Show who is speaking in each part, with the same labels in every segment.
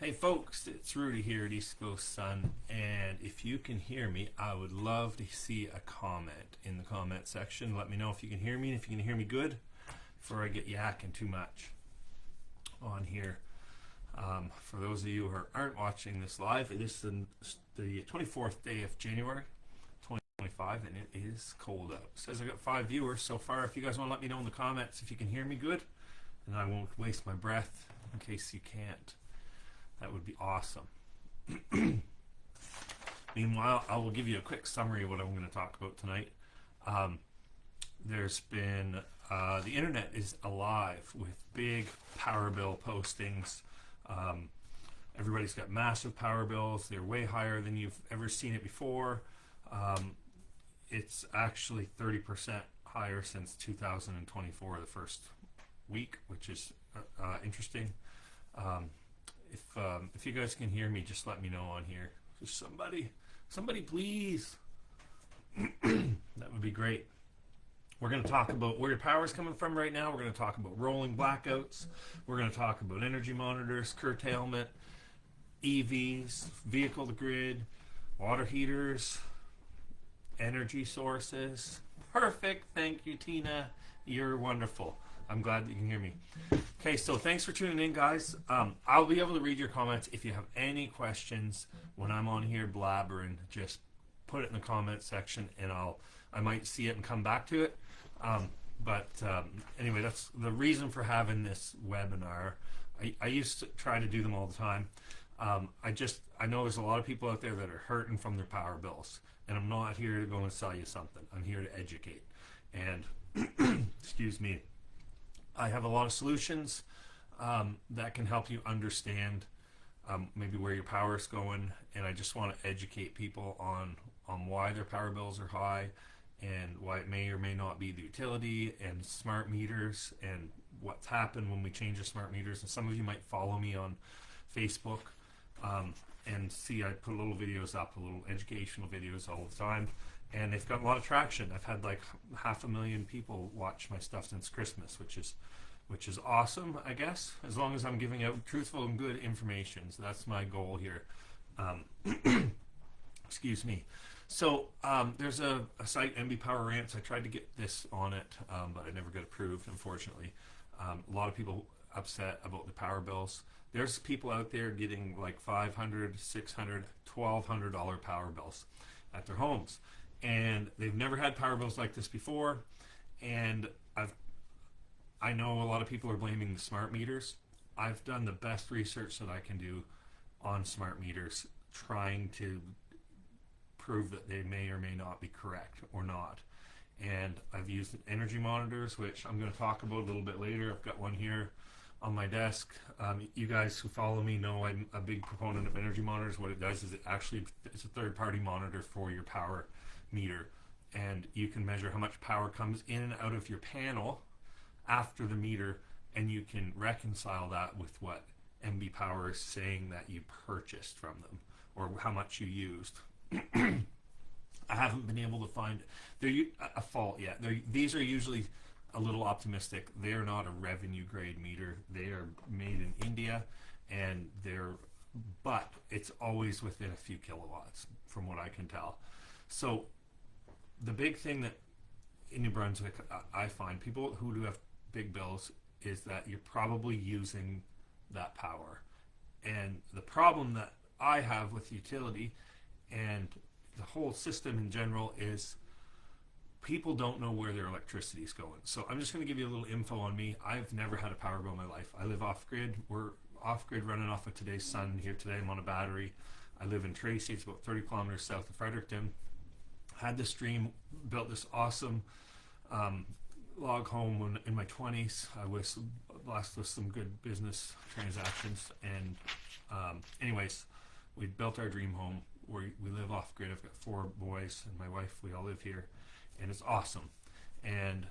Speaker 1: Hey folks, it's Rudy here at East Coast Sun, and if you can hear me, I would love to see a comment in the comment section. Let me know if you can hear me and if you can hear me good before I get yakking too much on here. For those of you who aren't watching this live, it is the 24th day of January 2025, and it is cold out. It says I got 5 viewers so far. If you guys want to let me know in the comments if you can hear me good, and I won't waste my breath in case you can't. That would be awesome. Meanwhile, I will give you a quick summary of what I'm going to talk about tonight. There's been, the internet is alive with big power bill postings. Everybody's got massive power bills. They're way higher than you've ever seen it before. It's actually 30% higher since 2024, the first week, which is interesting. If you guys can hear me, just let me know on here. Just somebody please. That would be great. We're going to talk about where your power is coming from right now. We're going to talk about rolling blackouts. We're going to talk about energy monitors, curtailment, EVs, vehicle to grid, water heaters, energy sources. Perfect. Thank you, Tina. You're wonderful. I'm glad that you can hear me. Okay, so thanks for tuning in, guys. I'll be able to read your comments. If you have any questions when I'm on here blabbering, just put it in the comment section, and I might see it and come back to it. Anyway, that's the reason for having this webinar. I used to try to do them all the time. I know there's a lot of people out there that are hurting from their power bills, and I'm not here to go and sell you something. I'm here to educate. And excuse me. I have a lot of solutions that can help you understand maybe where your power is going, and I just want to educate people on why their power bills are high and why it may or may not be the utility and smart meters and what's happened when we change the smart meters. And some of you might follow me on Facebook and see I put little videos up, little educational videos all the time. And they've got a lot of traction. I've had like 500,000 people watch my stuff since Christmas, which is awesome, I guess, as long as I'm giving out truthful and good information. So that's my goal here. Excuse me. So there's a site, MB Power Rants. I tried to get this on it, but I never got approved, unfortunately. A lot of people upset about the power bills. There's people out there getting like $500, $600, $1,200 power bills at their homes. And they've never had power bills like this before, and I know a lot of people are blaming the smart meters. I've done the best research that I can do on smart meters, trying to prove that they may or may not be correct or not. And I've used energy monitors, which I'm going to talk about a little bit later. I've got one here on my desk. You guys who follow me know I'm a big proponent of energy monitors. What it does is it's a third-party monitor for your power meter, and you can measure how much power comes in and out of your panel after the meter, and you can reconcile that with what MB Power is saying that you purchased from them or how much you used. I haven't been able to find a fault yet. These are usually a little optimistic. They are not a revenue grade meter. They are made in India, and but it's always within a few kilowatts from what I can tell. So the big thing that in New Brunswick I find people who do have big bills is that you're probably using that power. And the problem that I have with utility and the whole system in general is people don't know where their electricity is going. So I'm just going to give you a little info on me. I've never had a power bill in my life. I live off grid. We're off grid running off of today's sun here today. I'm on a battery. I live in Tracy. It's about 30 kilometers south of Fredericton. Had this dream, built this awesome log home in my 20s. I was blessed with some good business transactions, and anyways, we built our dream home. We live off grid. I've got 4 boys and my wife. We all live here, and it's awesome. And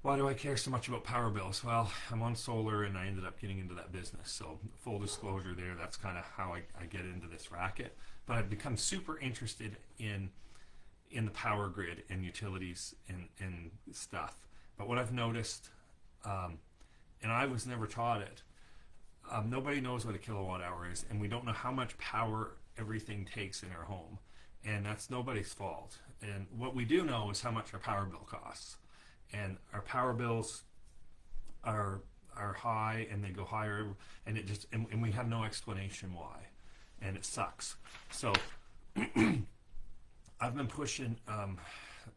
Speaker 1: why do I care so much about power bills? Well, I'm on solar, and I ended up getting into that business. So full disclosure there, that's kind of how I get into this racket. But I've become super interested in the power grid and utilities and stuff. But what I've noticed, and I was never taught it, nobody knows what a kilowatt hour is, and we don't know how much power everything takes in our home, and that's nobody's fault. And what we do know is how much our power bill costs, and our power bills are high, and they go higher, and it just and we have no explanation why, and it sucks. So I've been pushing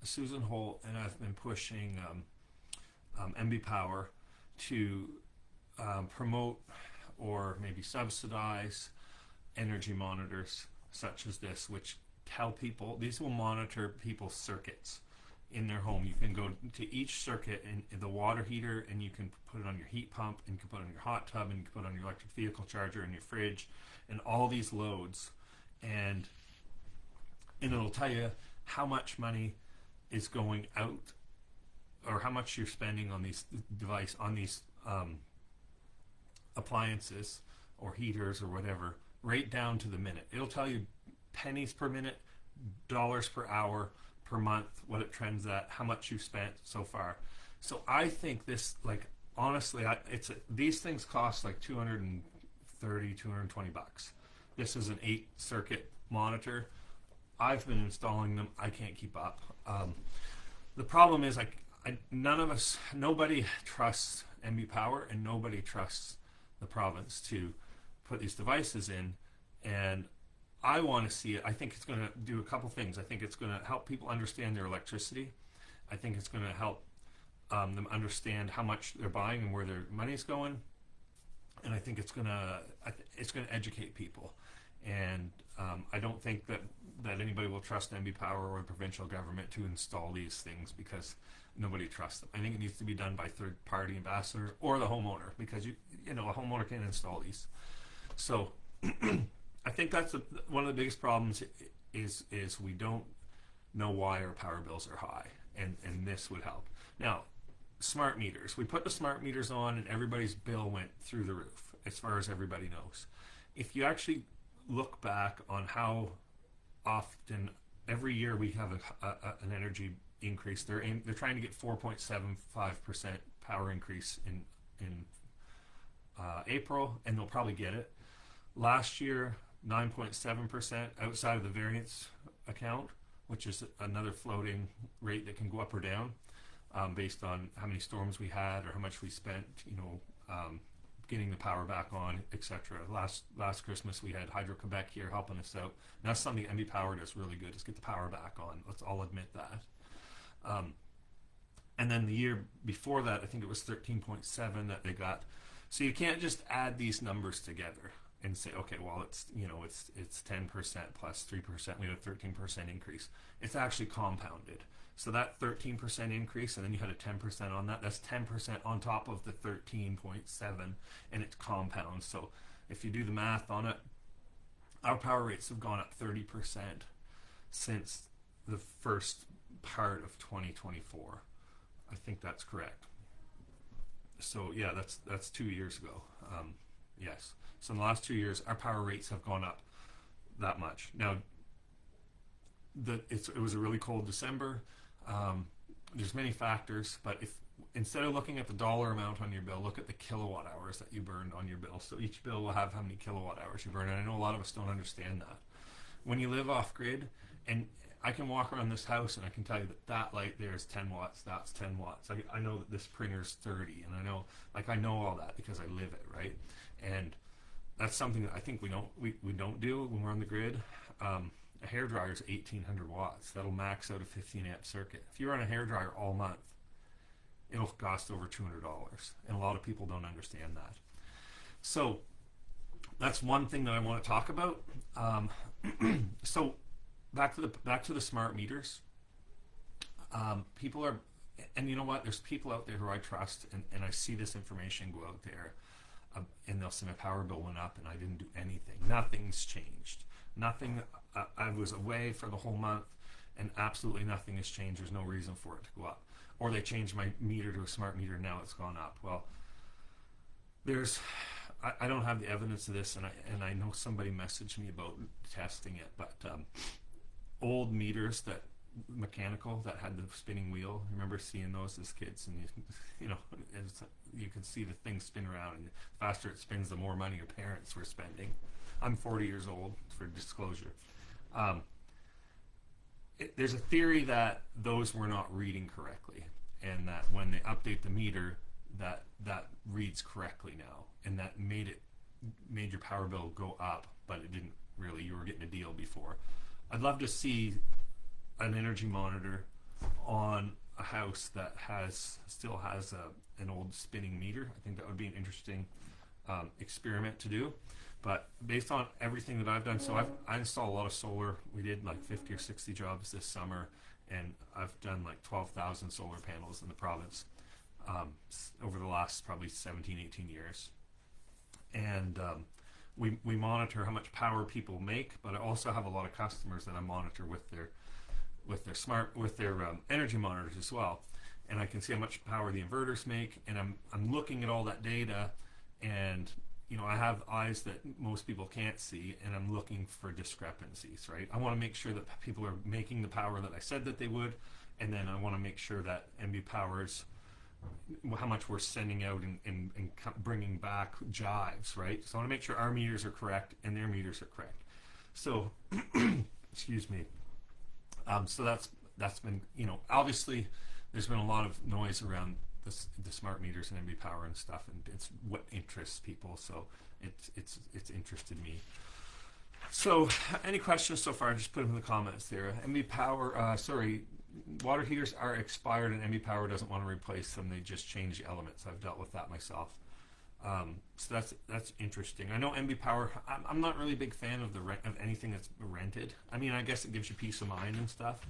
Speaker 1: Susan Holt, and I've been pushing MB Power to promote or maybe subsidize energy monitors such as this, which tell people, these will monitor people's circuits in their home. You can go to each circuit in the water heater, and you can put it on your heat pump, and you can put it on your hot tub, and you can put it on your electric vehicle charger and your fridge and all these loads, and it'll tell you how much money is going out or how much you're spending on these appliances or heaters or whatever, right down to the minute. It'll tell you pennies per minute, dollars per hour, per month, what it trends at, how much you've spent so far. So I think this, like, honestly, these things cost like $230, $220. This is an 8-circuit monitor. I've been installing them. I can't keep up. The problem is, nobody trusts MB Power, and nobody trusts the province to put these devices in, and I want to see it. I think it's going to do a couple things. I think it's going to help people understand their electricity. I think it's going to help them understand how much they're buying and where their money's going, and I think it's going to educate people. And I don't think that anybody will trust MB Power or the provincial government to install these things, because nobody trusts them. I think it needs to be done by third-party ambassadors or the homeowner, because a homeowner can install these. So I think that's one of the biggest problems is we don't know why our power bills are high, and this would help. Now, smart meters. We put the smart meters on, and everybody's bill went through the roof, as far as everybody knows. If you actually look back on how often every year we have an energy increase, they're trying to get 4.75% power increase in April, and they'll probably get it. Last year, 9.7% outside of the variance account, which is another floating rate that can go up or down based on how many storms we had or how much we spent, getting the power back on, etc. Last Christmas we had Hydro-Quebec here helping us out. And that's something MB Power does really good, is get the power back on. Let's all admit that. And then the year before that, I think it was 13.7 that they got. So you can't just add these numbers together and say, okay, well, it's 10% plus 3%. We had a 13% increase. It's actually compounded. So that 13% increase, and then you had a 10% on that. That's 10% on top of the 13.7, and it compounds. So if you do the math on it, our power rates have gone up 30% since the first part of 2024. I think that's correct. So yeah, that's 2 years ago. Yes. So in the last 2 years, our power rates have gone up that much. Now, it was a really cold December. There's many factors, but if instead of looking at the dollar amount on your bill, look at the kilowatt hours that you burned on your bill. So each bill will have how many kilowatt hours you burn, and I know a lot of us don't understand that. When you live off grid, and I can walk around this house and I can tell you that light there is 10 watts, that's 10 watts. I know that this printer's 30, and I know all that because I live it, right? And that's something that I think we don't do when we're on the grid. A hairdryer is 1,800 watts. That'll max out a 15 amp circuit. If you run a hairdryer all month, it'll cost over $200, and a lot of people don't understand that. So that's one thing that I want to talk about. So back to the smart meters. People are, and you know what? There's people out there who I trust, and I see this information go out there, and they'll say my power bill went up, and I didn't do anything. Nothing's changed. Nothing. I was away for the whole month, and absolutely nothing has changed. There's no reason for it to go up. Or they changed my meter to a smart meter, now it's gone up. Well, I don't have the evidence of this, and I know somebody messaged me about testing it, but old meters that mechanical that had the spinning wheel. I remember seeing those as kids, and you know, you could see the thing spin around, and the faster it spins, the more money your parents were spending. I'm 40 years old, for disclosure. There's a theory that those were not reading correctly, and that when they update the meter, that reads correctly now, and that made your power bill go up, but it didn't really. You were getting a deal before. I'd love to see an energy monitor on a house that still has an old spinning meter. I think that would be an interesting experiment to do. But based on everything that I've done, so I install a lot of solar. We did like 50 or 60 jobs this summer, and I've done like 12,000 solar panels in the province over the last probably 17, 18 years. And we monitor how much power people make, but I also have a lot of customers that I monitor with their energy monitors as well, and I can see how much power the inverters make, and I'm looking at all that data, and you know, I have eyes that most people can't see, and I'm looking for discrepancies, right? I want to make sure that people are making the power that I said that they would, and then I want to make sure that MB Powers, how much we're sending out and bringing back jives, right? So I want to make sure our meters are correct and their meters are correct. So, excuse me. So that's been, you know, obviously there's been a lot of noise around the smart meters and MB Power and stuff, and it's what interests people. So it's interested me. So any questions so far? Just put them in the comments there. MB Power, water heaters are expired, and MB Power doesn't want to replace them. They just change the elements. I've dealt with that myself. So that's interesting. I know MB Power. I'm not really a big fan of of anything that's rented. I mean, I guess it gives you peace of mind and stuff.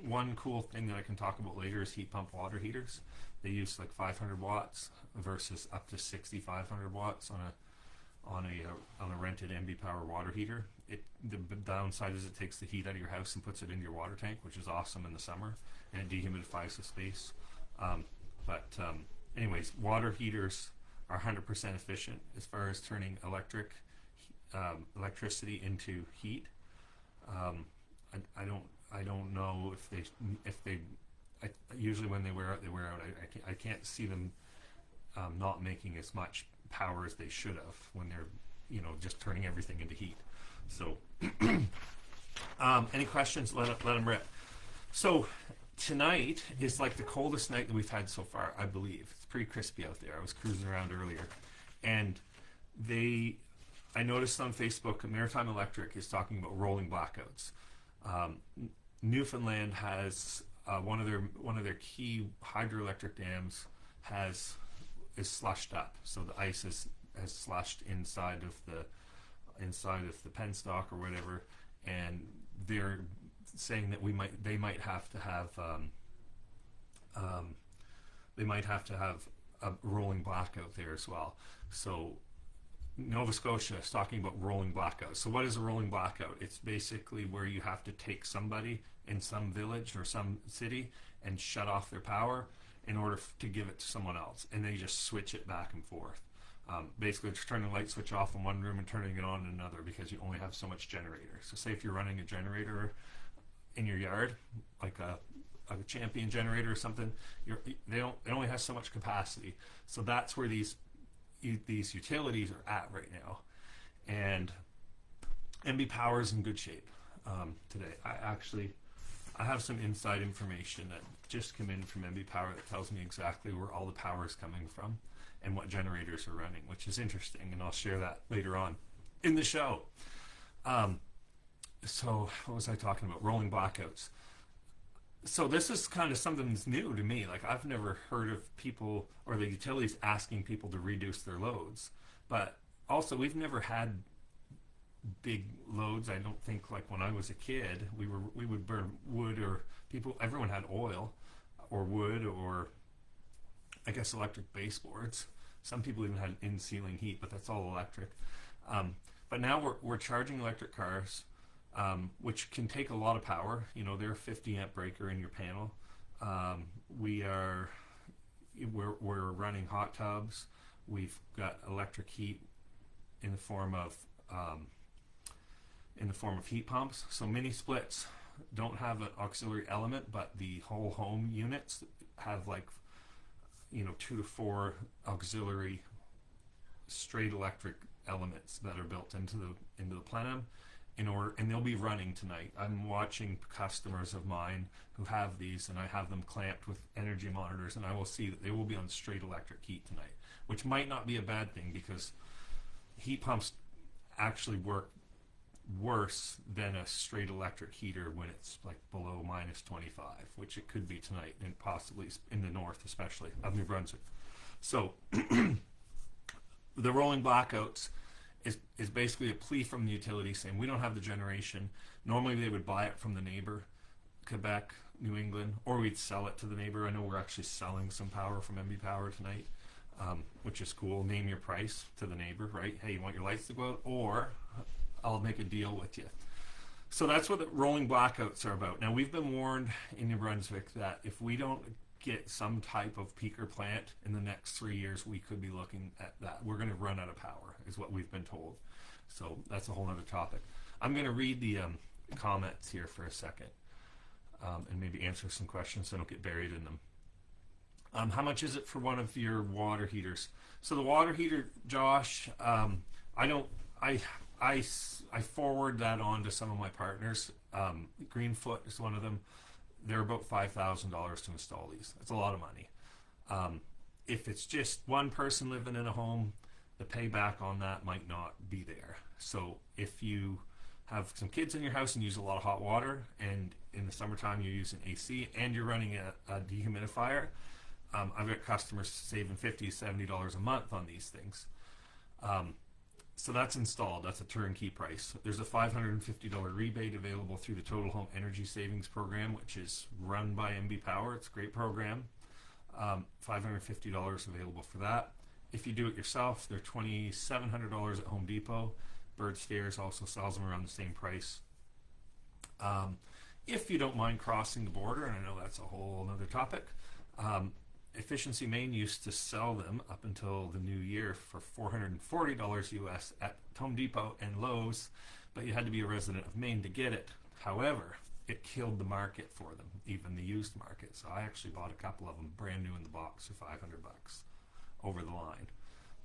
Speaker 1: One cool thing that I can talk about later is heat pump water heaters. They use like 500 watts versus up to 6,500 watts on a rented MB Power water heater. The downside is it takes the heat out of your house and puts it into your water tank, which is awesome in the summer, and it dehumidifies the space. Anyways, water heaters are 100% efficient as far as turning electricity into heat. I don't know if they usually when they wear out, I can't see them not making as much power as they should have when they're, you know, just turning everything into heat. So any questions? Let them rip. So tonight is like the coldest night that we've had so far, I believe. It's pretty crispy out there. I was cruising around earlier, and I noticed on Facebook, Maritime Electric is talking about rolling blackouts. Newfoundland has one of their key hydroelectric dams is slushed up, so the ice has slushed inside of the penstock or whatever, and they're saying that they might have to have a rolling blackout there as well. So Nova Scotia is talking about rolling blackouts. So what is a rolling blackout? It's basically where you have to take somebody in some village or some city and shut off their power in order to give it to someone else, and they just switch it back and forth. Basically, just turning the light switch off in one room and turning it on in another, because you only have so much generator. So say if you're running a generator in your yard, like a Champion generator or something, it only has so much capacity. So that's where these utilities are at right now, and MB Power is in good shape today. I have some inside information that just came in from MB Power that tells me exactly where all the power is coming from and what generators are running, which is interesting, and I'll share that later on in the show. So what was I talking about? Rolling blackouts. So this is kind of something that's new to me. Like, I've never heard of people or the utilities asking people to reduce their loads. But also, we've never had big loads. I don't think, like when I was a kid, we would burn wood, or everyone had oil or wood, or I guess electric baseboards. Some people even had in-ceiling heat, but that's all electric. But now we're charging electric cars, which can take a lot of power. You know, they're a 50 amp breaker in your panel. We're running hot tubs. We've got electric heat in the form of heat pumps. So mini splits. don't have an auxiliary element, but the whole home units have like, 2 to 4 auxiliary straight electric elements that are built into the plenum and they'll be running tonight. I'm watching customers of mine who have these, and I have them clamped with energy monitors, and I will see that they will be on straight electric heat tonight, which might not be a bad thing because heat pumps actually work worse than a straight electric heater when it's like below -25, which it could be tonight, and possibly in the north, especially of New Brunswick. So the rolling blackouts is basically a plea from the utility saying we don't have the generation. Normally they would buy it from the neighbor, Quebec, New England, or we'd sell it to the neighbor. I know we're actually selling some power from MB Power tonight, which is cool. Name your price to the neighbor, right? Hey, you want your lights to go out, or I'll make a deal with you. So that's what the rolling blackouts are about. Now, we've been warned in New Brunswick that if we don't get some type of peaker plant in the next 3 years, we could be looking at that. We're going to run out of power, is what we've been told. So that's a whole other topic. I'm going to read the comments here for a second and maybe answer some questions so I don't get buried in them. How much is it for one of your water heaters? So the water heater, Josh, I forward that on to some of my partners. Greenfoot is one of them. They're about $5,000 to install these. That's a lot of money. If it's just one person living in a home, the payback on that might not be there. So if you have some kids in your house and use a lot of hot water, and in the summertime you're using AC and you're running a dehumidifier, I've got customers saving $50, $70 a month on these things. So that's installed. That's a turnkey price. There's a $550 rebate available through the Total Home Energy Savings Program, which is run by MB Power. It's a great program. $550 available for that. If you do it yourself, they're $2,700 at Home Depot. Bird Stairs also sells them around the same price. If you don't mind crossing the border, and I know that's a whole other topic, Efficiency Maine used to sell them up until the new year for $440 US at Home Depot and Lowe's, but you had to be a resident of Maine to get it. However, it killed the market for them, even the used market. So I actually bought a couple of them brand new in the box for $500 over the line.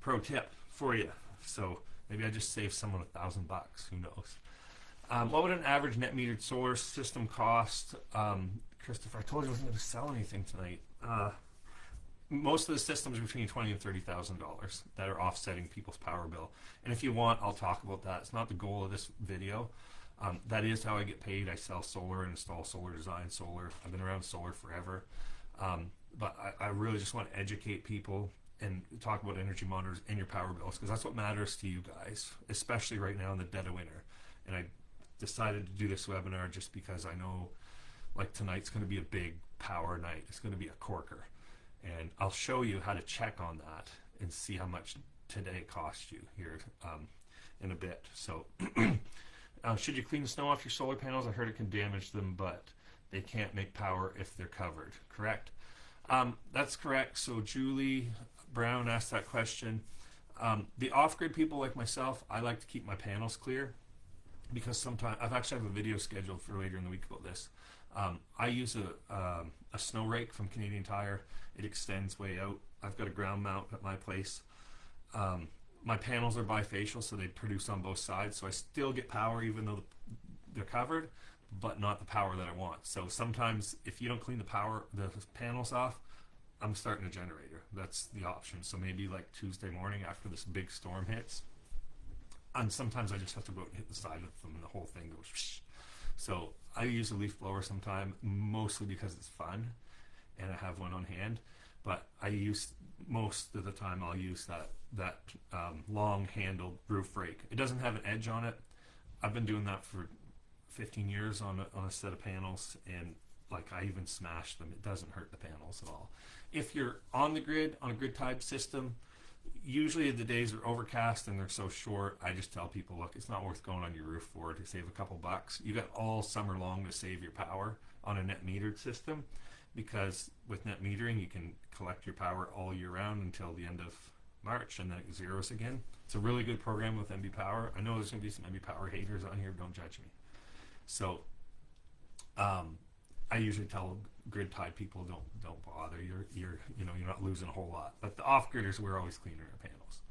Speaker 1: Pro tip for you. So maybe I just saved someone $1,000. Who knows? What would an average net metered solar system cost? Christopher, I told you I wasn't going to sell anything tonight. Most of the systems are between $20,000 and $30,000 that are offsetting people's power bill. And if you want, I'll talk about that. It's not the goal of this video. That is how I get paid. I sell solar and install solar, design solar. I've been around solar forever. But I really just want to educate people and talk about energy monitors and your power bills, because that's what matters to you guys, especially right now in the dead of winter. And I decided to do this webinar just because I know, like, tonight's going to be a big power night. It's going to be a corker. And I'll show you how to check on that and see how much today cost you here in a bit. So should you clean the snow off your solar panels? I heard it can damage them, but they can't make power if they're covered, correct? That's correct. So Julie Brown asked that question. The off-grid people like myself, I like to keep my panels clear because sometimes I've actually have a video scheduled for later in the week about this. I use a snow rake from Canadian Tire. It extends way out. I've got a ground mount at my place. My panels are bifacial, so they produce on both sides. So I still get power even though they're covered, but not the power that I want. So sometimes if you don't clean the panels off, I'm starting a generator. That's the option. So maybe like Tuesday morning after this big storm hits. And sometimes I just have to go out and hit the side of them and the whole thing goes whoosh. So I use a leaf blower sometime, mostly because it's fun and I have one on hand. But I use, most of the time I'll use that long handled roof rake. It doesn't have an edge on it. I've been doing that for 15 years on a set of panels, and like I even smashed them. It doesn't hurt the panels at all. If you're on the grid, on a grid type system, usually the days are overcast and they're so short, I just tell people, look, it's not worth going on your roof for to save a couple bucks. You got all summer long to save your power on a net metered system, because with net metering you can collect your power all year round until the end of March, and then it zeros again. It's a really good program with MB Power. I know there's going to be some MB Power haters on here, don't judge me. So I usually tell grid tied people don't bother. You're not losing a whole lot. But the off gridders, we're always cleaning our panels.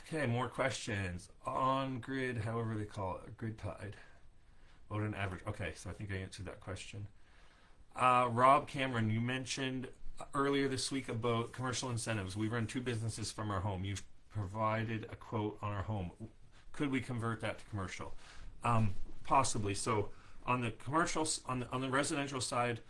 Speaker 1: Okay, more questions on grid, however they call it, grid tied. What an average. Okay, so I think I answered that question. Rob Cameron, you mentioned earlier this week about commercial incentives. We run 2 businesses from our home. You've provided a quote on our home. Could we convert that to commercial? Possibly. So on the commercial, on the residential side,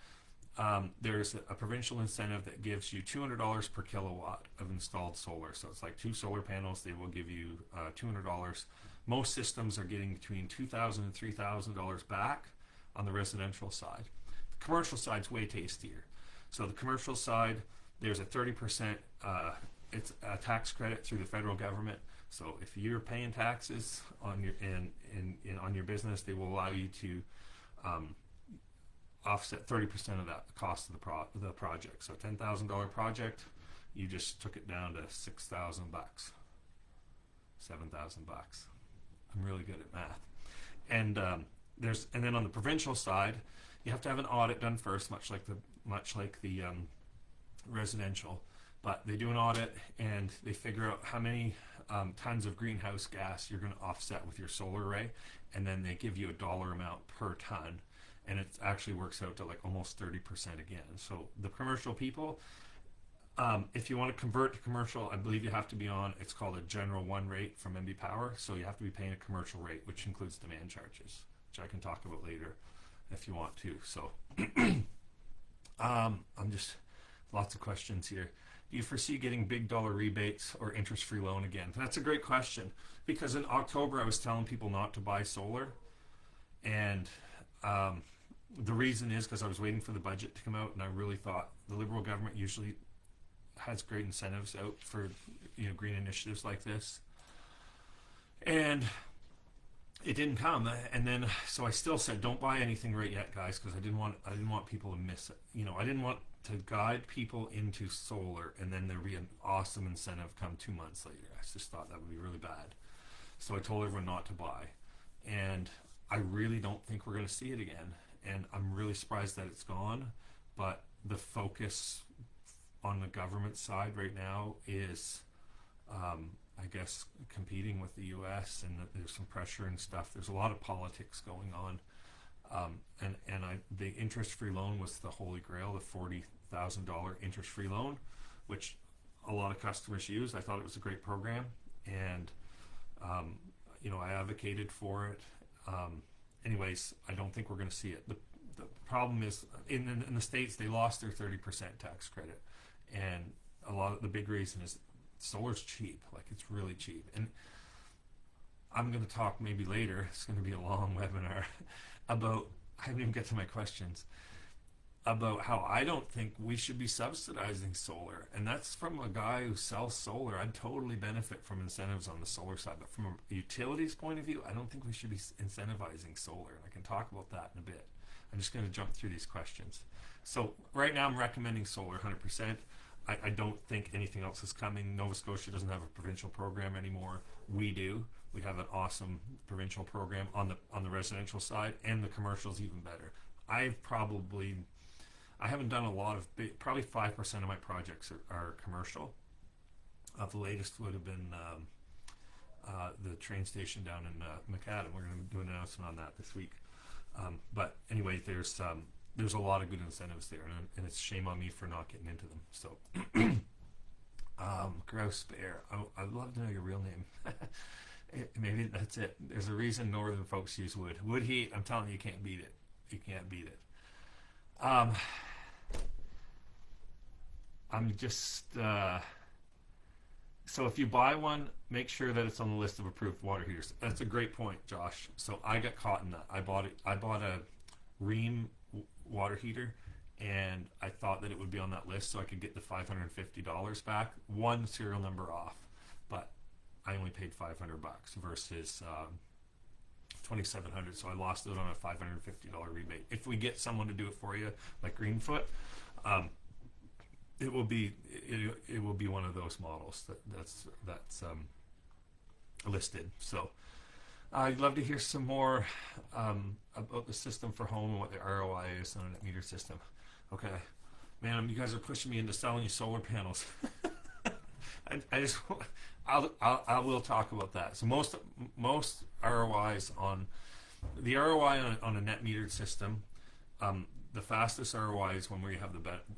Speaker 1: there's a provincial incentive that gives you $200 per kilowatt of installed solar. So it's like 2 solar panels. They will give you $200. Most systems are getting between $2,000 and $3,000 back on the residential side. The commercial side's way tastier. So the commercial side, there's a 30% it's a tax credit through the federal government. So if you're paying taxes on your on your business, they will allow you to offset 30% of that cost of the project. So $10,000 project, you just took it down to $6,000, $7,000. I'm really good at math. And and then on the provincial side, you have to have an audit done first, much like the residential. But they do an audit and they figure out how many tons of greenhouse gas you're going to offset with your solar array, and then they give you a dollar amount per ton, and it actually works out to like almost 30% again. So the commercial people, if you want to convert to commercial, I believe you have to be on, it's called a General 1 rate from MB Power. So you have to be paying a commercial rate, which includes demand charges, which I can talk about later if you want to. So I'm just, lots of questions here. Do you foresee getting big dollar rebates or interest-free loan again? That's a great question, because in October I was telling people not to buy solar, and the reason is because I was waiting for the budget to come out, and I really thought the Liberal government usually has great incentives out for green initiatives like this, and it didn't come. And then so I still said don't buy anything right yet, guys, because I didn't want people to miss it. I didn't want to guide people into solar and then there'd be an awesome incentive come 2 months later. I just thought that would be really bad. So I told everyone not to buy. And I really don't think we're going to see it again. And I'm really surprised that it's gone. But the focus on the government side right now is, I guess, competing with the U.S. and that there's some pressure and stuff. There's a lot of politics going on. The interest-free loan was the holy grail, the $40,000 interest-free loan, which a lot of customers use. I thought it was a great program, and I advocated for it. Anyways, I don't think we're going to see it. The problem is in the States they lost their 30% tax credit, and a lot of the big reason is solar's cheap. Like, it's really cheap. And I'm going to talk maybe later. It's going to be a long webinar about, I haven't even get to my questions, about how I don't think we should be subsidizing solar. And that's from a guy who sells solar. I'd totally benefit from incentives on the solar side. But from a utilities point of view, I don't think we should be incentivizing solar. And I can talk about that in a bit. I'm just going to jump through these questions. So right now I'm recommending solar 100%. I don't think anything else is coming. Nova Scotia doesn't have a provincial program anymore. We do. We have an awesome provincial program on the residential side, and the commercial's even better. I haven't done a lot of probably 5% of my projects are commercial. The latest would have been the train station down in Macadam. We're going to do an announcement on that this week. But anyway, there's a lot of good incentives there, and it's shame on me for not getting into them. So, Grouse Bear, I'd love to know your real name. Maybe that's it. There's a reason northern folks use wood. Wood heat, I'm telling you, you can't beat it. You can't beat it. I'm just... So if you buy one, make sure that it's on the list of approved water heaters. That's a great point, Josh. So I got caught in that. I bought a Rheem water heater, and I thought that it would be on that list so I could get the $550 back, one serial number off. But I only paid $500 versus $2,700, so I lost it on a $550 rebate. If we get someone to do it for you, like Greenfoot, it will be one of those models that's listed. So I'd love to hear some more about the system for home and what the ROI is on a net meter system. Okay, man, you guys are pushing me into selling you solar panels. I just, I will talk about that. So most ROIs on the ROI on a net metered system, the fastest ROI is when we have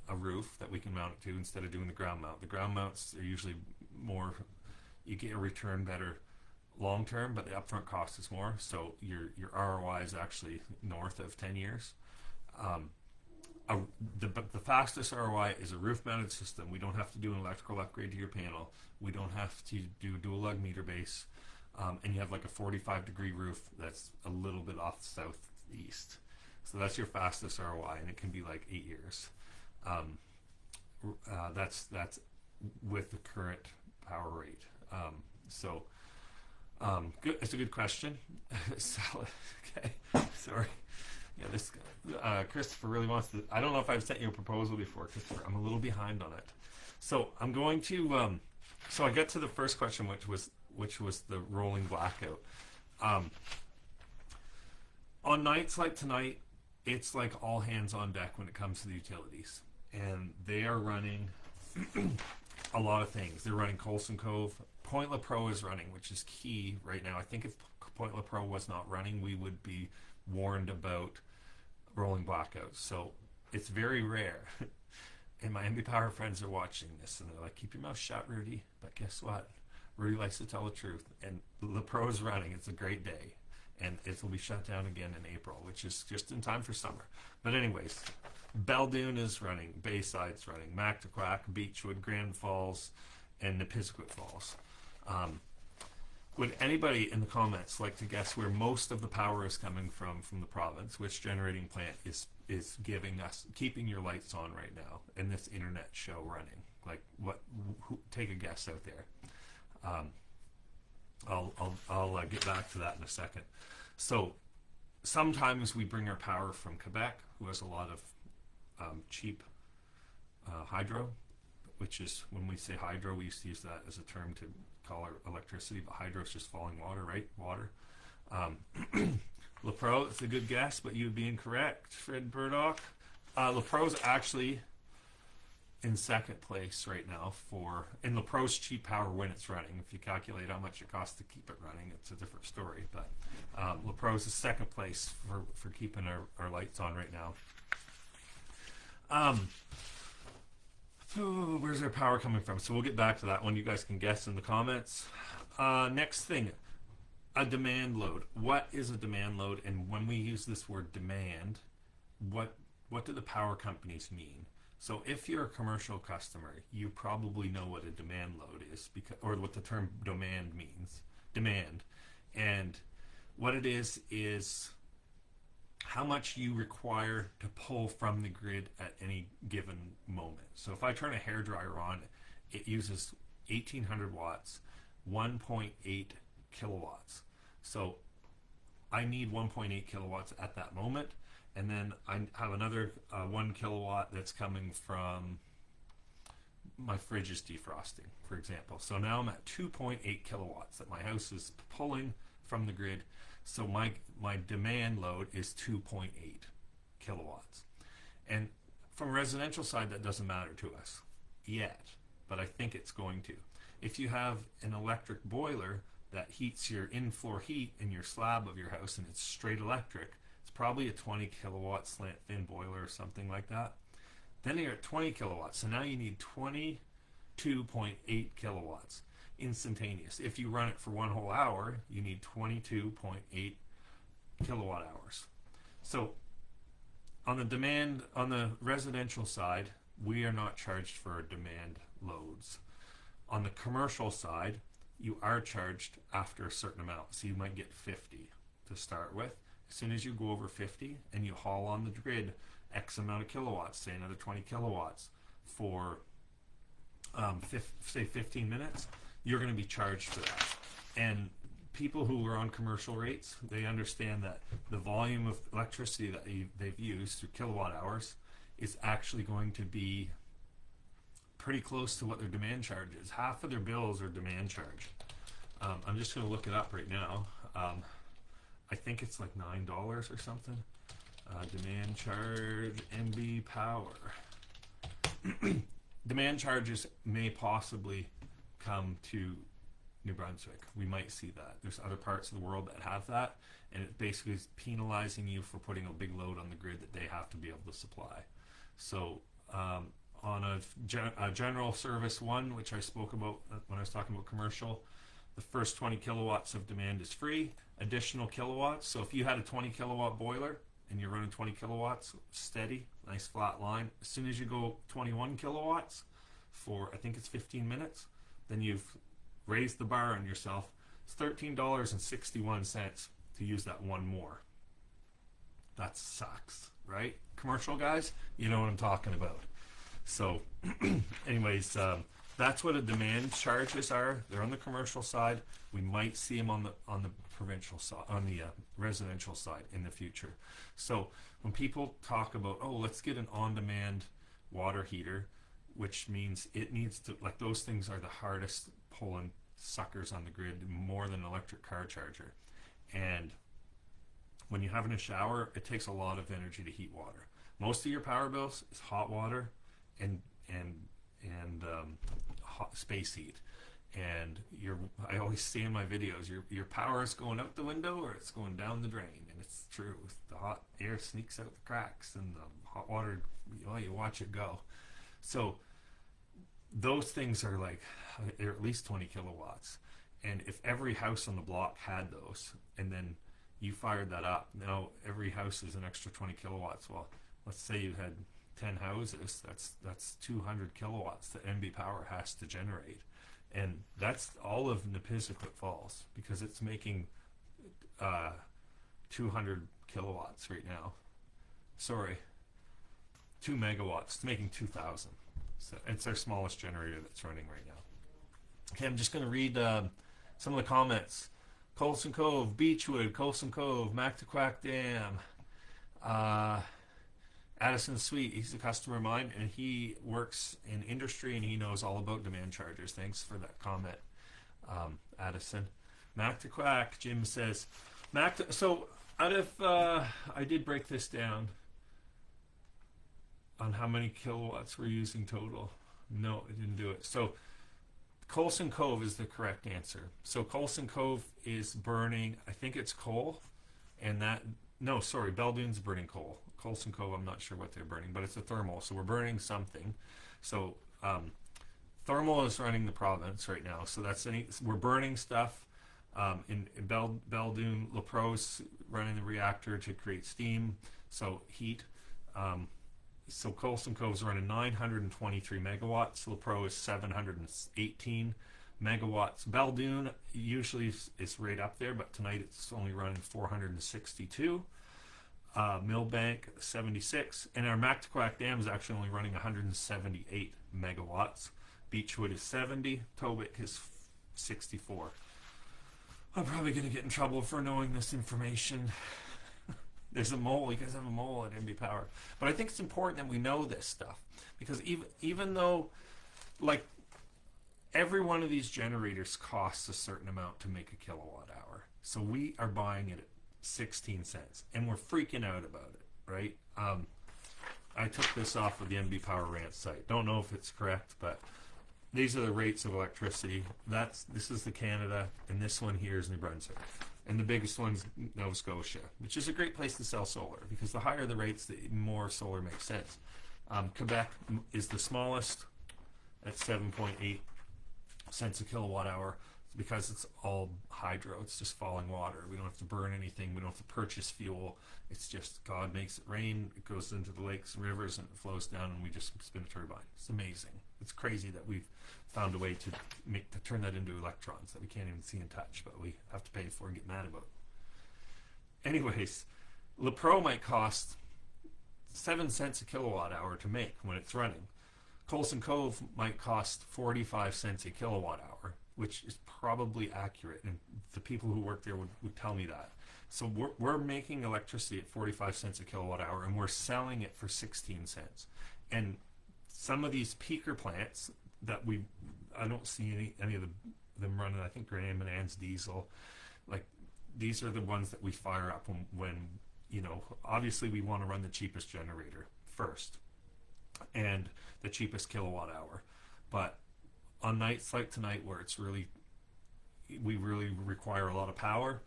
Speaker 1: a roof that we can mount it to instead of doing the ground mount. The ground mounts are usually more, you get a return better long term, but the upfront cost is more. So your ROI is actually north of 10 years. The fastest ROI is a roof mounted system. We don't have to do an electrical upgrade to your panel. We don't have to do dual lug meter base. And you have like a 45-degree roof that's a little bit off southeast. So that's your fastest ROI, and it can be like 8 years. That's with the current power rate. Good. It's a good question. Solid. Okay. Sorry. Yeah, this Christopher really wants to. I don't know if I've sent you a proposal before, Christopher. I'm a little behind on it. So I'm going to. So I get to the first question, which was the rolling blackout. On nights like tonight, it's like all hands on deck when it comes to the utilities, and they are running a lot of things. They're running Colson Cove. Point La Pro is running, which is key right now. I think if Point La Pro was not running, we would be warned about rolling blackouts. So it's very rare. And my MB Power friends are watching this, and they're like, keep your mouth shut, Rudy. But guess what? Rudy likes to tell the truth. And La Pro is running. It's a great day. And it will be shut down again in April, which is just in time for summer. But anyways, Beldoon is running. Bayside's running. Mactaquac, Beechwood, Grand Falls, and Nipisiguit Falls. Would anybody in the comments like to guess where most of the power is coming from the province? Which generating plant is keeping your lights on right now in this internet show running? Like, take a guess out there. I'll get back to that in a second. So sometimes we bring our power from Quebec, who has a lot of cheap hydro, which is, when we say hydro, we used to use that as a term to call our electricity, but hydro is just falling water, right? Water. La Pro, it's a good guess, but you'd be incorrect, Fred Burdock. La Pro's actually in second place right now in La Pro's cheap power when it's running. If you calculate how much it costs to keep it running, it's a different story. But La Pro's is second place for keeping our lights on right now. Where's their power coming from? So we'll get back to that one. You guys can guess in the comments. Next thing, a demand load. What is a demand load? And when we use this word demand, what do the power companies mean? So if you're a commercial customer, you probably know what a demand load is, or what the term demand means. Demand. And what it is how much you require to pull from the grid at any given moment. So if I turn a hairdryer on, it uses 1800 watts, 1.8 kilowatts. So I need 1.8 kilowatts at that moment, and then I have another 1 kilowatt that's coming from my fridge is defrosting, for example. So now I'm at 2.8 kilowatts that my house is pulling from the grid. So my demand load is 2.8 kilowatts. And from a residential side, that doesn't matter to us yet, but I think it's going to. If you have an electric boiler that heats your in-floor heat in your slab of your house and it's straight electric, it's probably a 20 kilowatt slant fin boiler or something like that. Then you're at 20 kilowatts. So now you need 22.8 kilowatts instantaneous. If you run it for one whole hour, you need 22.8 kilowatt hours. So on the residential side, we are not charged for our demand loads. On the commercial side, you are charged after a certain amount. So you might get 50 to start with. As soon as you go over 50 and you haul on the grid X amount of kilowatts, say another 20 kilowatts for say 15 minutes, you're going to be charged for that. And people who are on commercial rates, they understand that the volume of electricity that they've used through kilowatt hours is actually going to be pretty close to what their demand charge is. Half of their bills are demand charge. I'm just going to look it up right now. I think it's like $9 or something. Demand charge, MB Power. Demand charges may possibly come to New Brunswick. We might see that. There's other parts of the world that have that, and it basically is penalizing you for putting a big load on the grid that they have to be able to supply. So on a general service one, which I spoke about when I was talking about commercial, the first 20 kilowatts of demand is free. Additional kilowatts, so if you had a 20 kilowatt boiler and you're running 20 kilowatts steady, nice flat line, as soon as you go 21 kilowatts for, I think it's 15 minutes, then you've raised the bar on yourself. It's $13.61 to use that one more. That sucks, right? Commercial guys, you know what I'm talking about. So anyways, that's what the demand charges are. They're on the commercial side. We might see them on the provincial side, on the residential side in the future. So when people talk about, oh, let's get an on-demand water heater, which means it needs to, like, those things are the hardest pulling suckers on the grid, more than an electric car charger. And when you're having a shower, it takes a lot of energy to heat water. Most of your power bills is hot water and hot space heat. And I always say in my videos, your power is going out the window or it's going down the drain. And it's true. The hot air sneaks out the cracks, and the hot water, you watch it go. So those things are like, they're at least 20 kilowatts. And if every house on the block had those, and then you fired that up, now every house is an extra 20 kilowatts. Well, let's say you had 10 houses, that's 200 kilowatts that NB Power has to generate. And that's all of Nipisiguit Falls, because it's making 200 kilowatts right now. Sorry, 2 megawatts. It's making 2,000. So it's our smallest generator that's running right now. Okay, I'm just going to read some of the comments. Coulson Cove, Beechwood, Coulson Cove, Mactaquac Dam, Addison Sweet, he's a customer of mine, and he works in industry, and he knows all about demand chargers. Thanks for that comment, Addison. Mactaquac, Jim says, so out of, I did break this down on how many kilowatts we're using total. No, I didn't do it. So Coulson Cove is the correct answer. So Coulson Cove is burning, I think it's coal, and Beldoon's burning coal. Coulson Cove, I'm not sure what they're burning, but it's a thermal, so we're burning something. So thermal is running the province right now, so we're burning stuff. In Beldoon, LaPro's running the reactor to create steam, so heat. So Coulson Cove's running 923 megawatts. LaPro is 718 megawatts. Beldoon usually is right up there, but tonight it's only running 462. Millbank 76, and our Mactaquac Dam is actually only running 178 megawatts. Beechwood is 70. Tobic is 64. I'm probably going to get in trouble for knowing this information. There's a mole. You guys have a mole at NB Power. But I think it's important that we know this stuff, because even though, like, every one of these generators costs a certain amount to make a kilowatt hour. So we are buying it at 16 cents, and we're freaking out about it, right? I took this off of the NB Power Rant site. Don't know if it's correct, but these are the rates of electricity. This is the Canada, and this one here is New Brunswick. And the biggest one's Nova Scotia, which is a great place to sell solar, because the higher the rates, the more solar makes sense. Quebec is the smallest at 7.8 cents a kilowatt hour, because it's all hydro. It's just falling water. We don't have to burn anything. We don't have to purchase fuel. It's just God makes it rain. It goes into the lakes and rivers, and it flows down, and we just spin a turbine. It's amazing. It's crazy that we've found a way to turn that into electrons that we can't even see and touch, but we have to pay for and get mad about. Anyways, LaPro might cost 7 cents a kilowatt hour to make when it's running. Coulson Cove might cost 45 cents a kilowatt hour, which is probably accurate, and the people who work there would tell me that. So we're making electricity at 45 cents a kilowatt hour, and we're selling it for 16 cents. And some of these peaker plants that I don't see any of them running. I think Graham and Ann's diesel, like, these are the ones that we fire up when obviously we want to run the cheapest generator first and the cheapest kilowatt hour. But on nights like tonight where we really require a lot of power,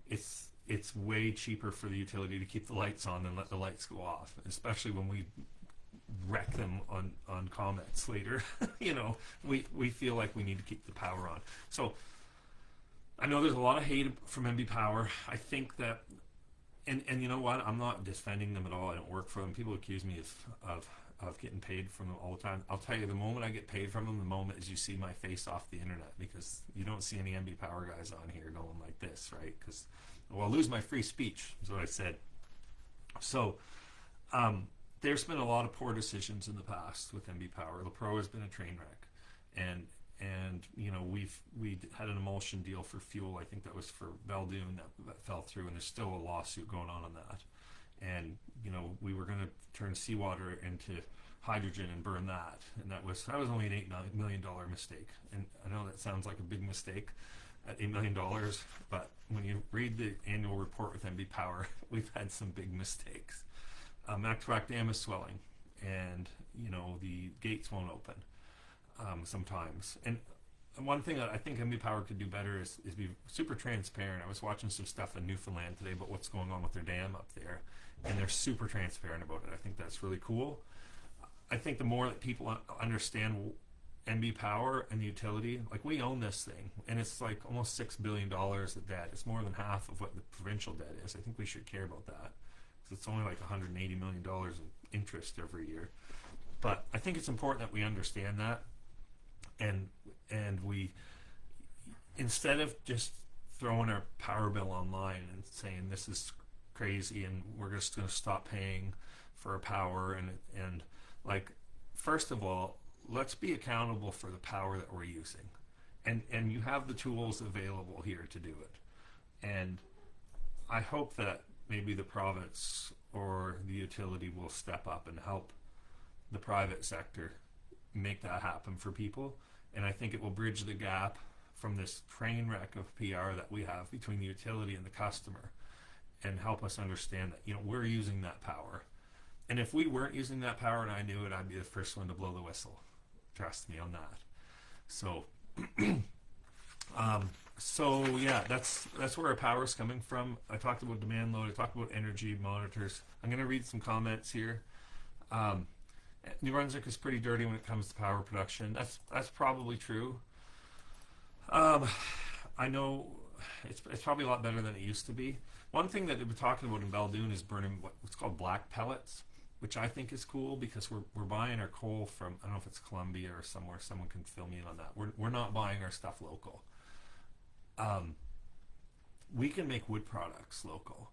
Speaker 1: it's way cheaper for the utility to keep the lights on than let the lights go off, especially when we wreck them on comments later. We feel like we need to keep the power on. So I know there's a lot of hate from MB Power. I think that, and you know what? I'm not defending them at all. I don't work for them. People accuse me of getting paid from them all the time. I'll tell you, the moment I get paid from them, the moment is you see my face off the internet, because you don't see any MB Power guys on here going like this, right? Because, well, I'll lose my free speech, is what I said. So, there's been a lot of poor decisions in the past with MB Power. LaPro has been a train wreck, and we had an emulsion deal for fuel. I think that was for Beldoon that fell through, and there's still a lawsuit going on that. And we were going to turn seawater into hydrogen and burn that, and that was only an $8 million mistake. And I know that sounds like a big mistake at $8 million, but when you read the annual report with MB Power, we've had some big mistakes. Mactaquac Dam is swelling, and the gates won't open sometimes. And one thing that I think MB Power could do better is be super transparent. I was watching some stuff in Newfoundland today about what's going on with their dam up there, and they're super transparent about it. I think that's really cool. I think the more that people understand MB Power and the utility, like, we own this thing, and it's like almost $6 billion of debt. It's more than half of what the provincial debt is. I think we should care about that, because it's only like $180 million in interest every year. But I think it's important that we understand that, and we, instead of just throwing our power bill online and saying this is crazy and we're just going to stop paying for our power, and like, first of all, let's be accountable for the power that we're using, and you have the tools available here to do it. And I hope that maybe the province or the utility will step up and help the private sector make that happen for people. And I think it will bridge the gap from this train wreck of PR that we have between the utility and the customer, and help us understand that we're using that power. And if we weren't using that power and I knew it, I'd be the first one to blow the whistle. Trust me on that. So so yeah, that's where our power is coming from. I talked about demand load. I talked about energy monitors. I'm going to read some comments here. New Brunswick is pretty dirty when it comes to power production. That's probably true. I know it's probably a lot better than it used to be. One thing that we've been talking about in Beldoon is burning what's called black pellets, which I think is cool, because we're buying our coal from, I don't know if it's Colombia or somewhere. Someone can fill me in on that. We're not buying our stuff local. We can make wood products local,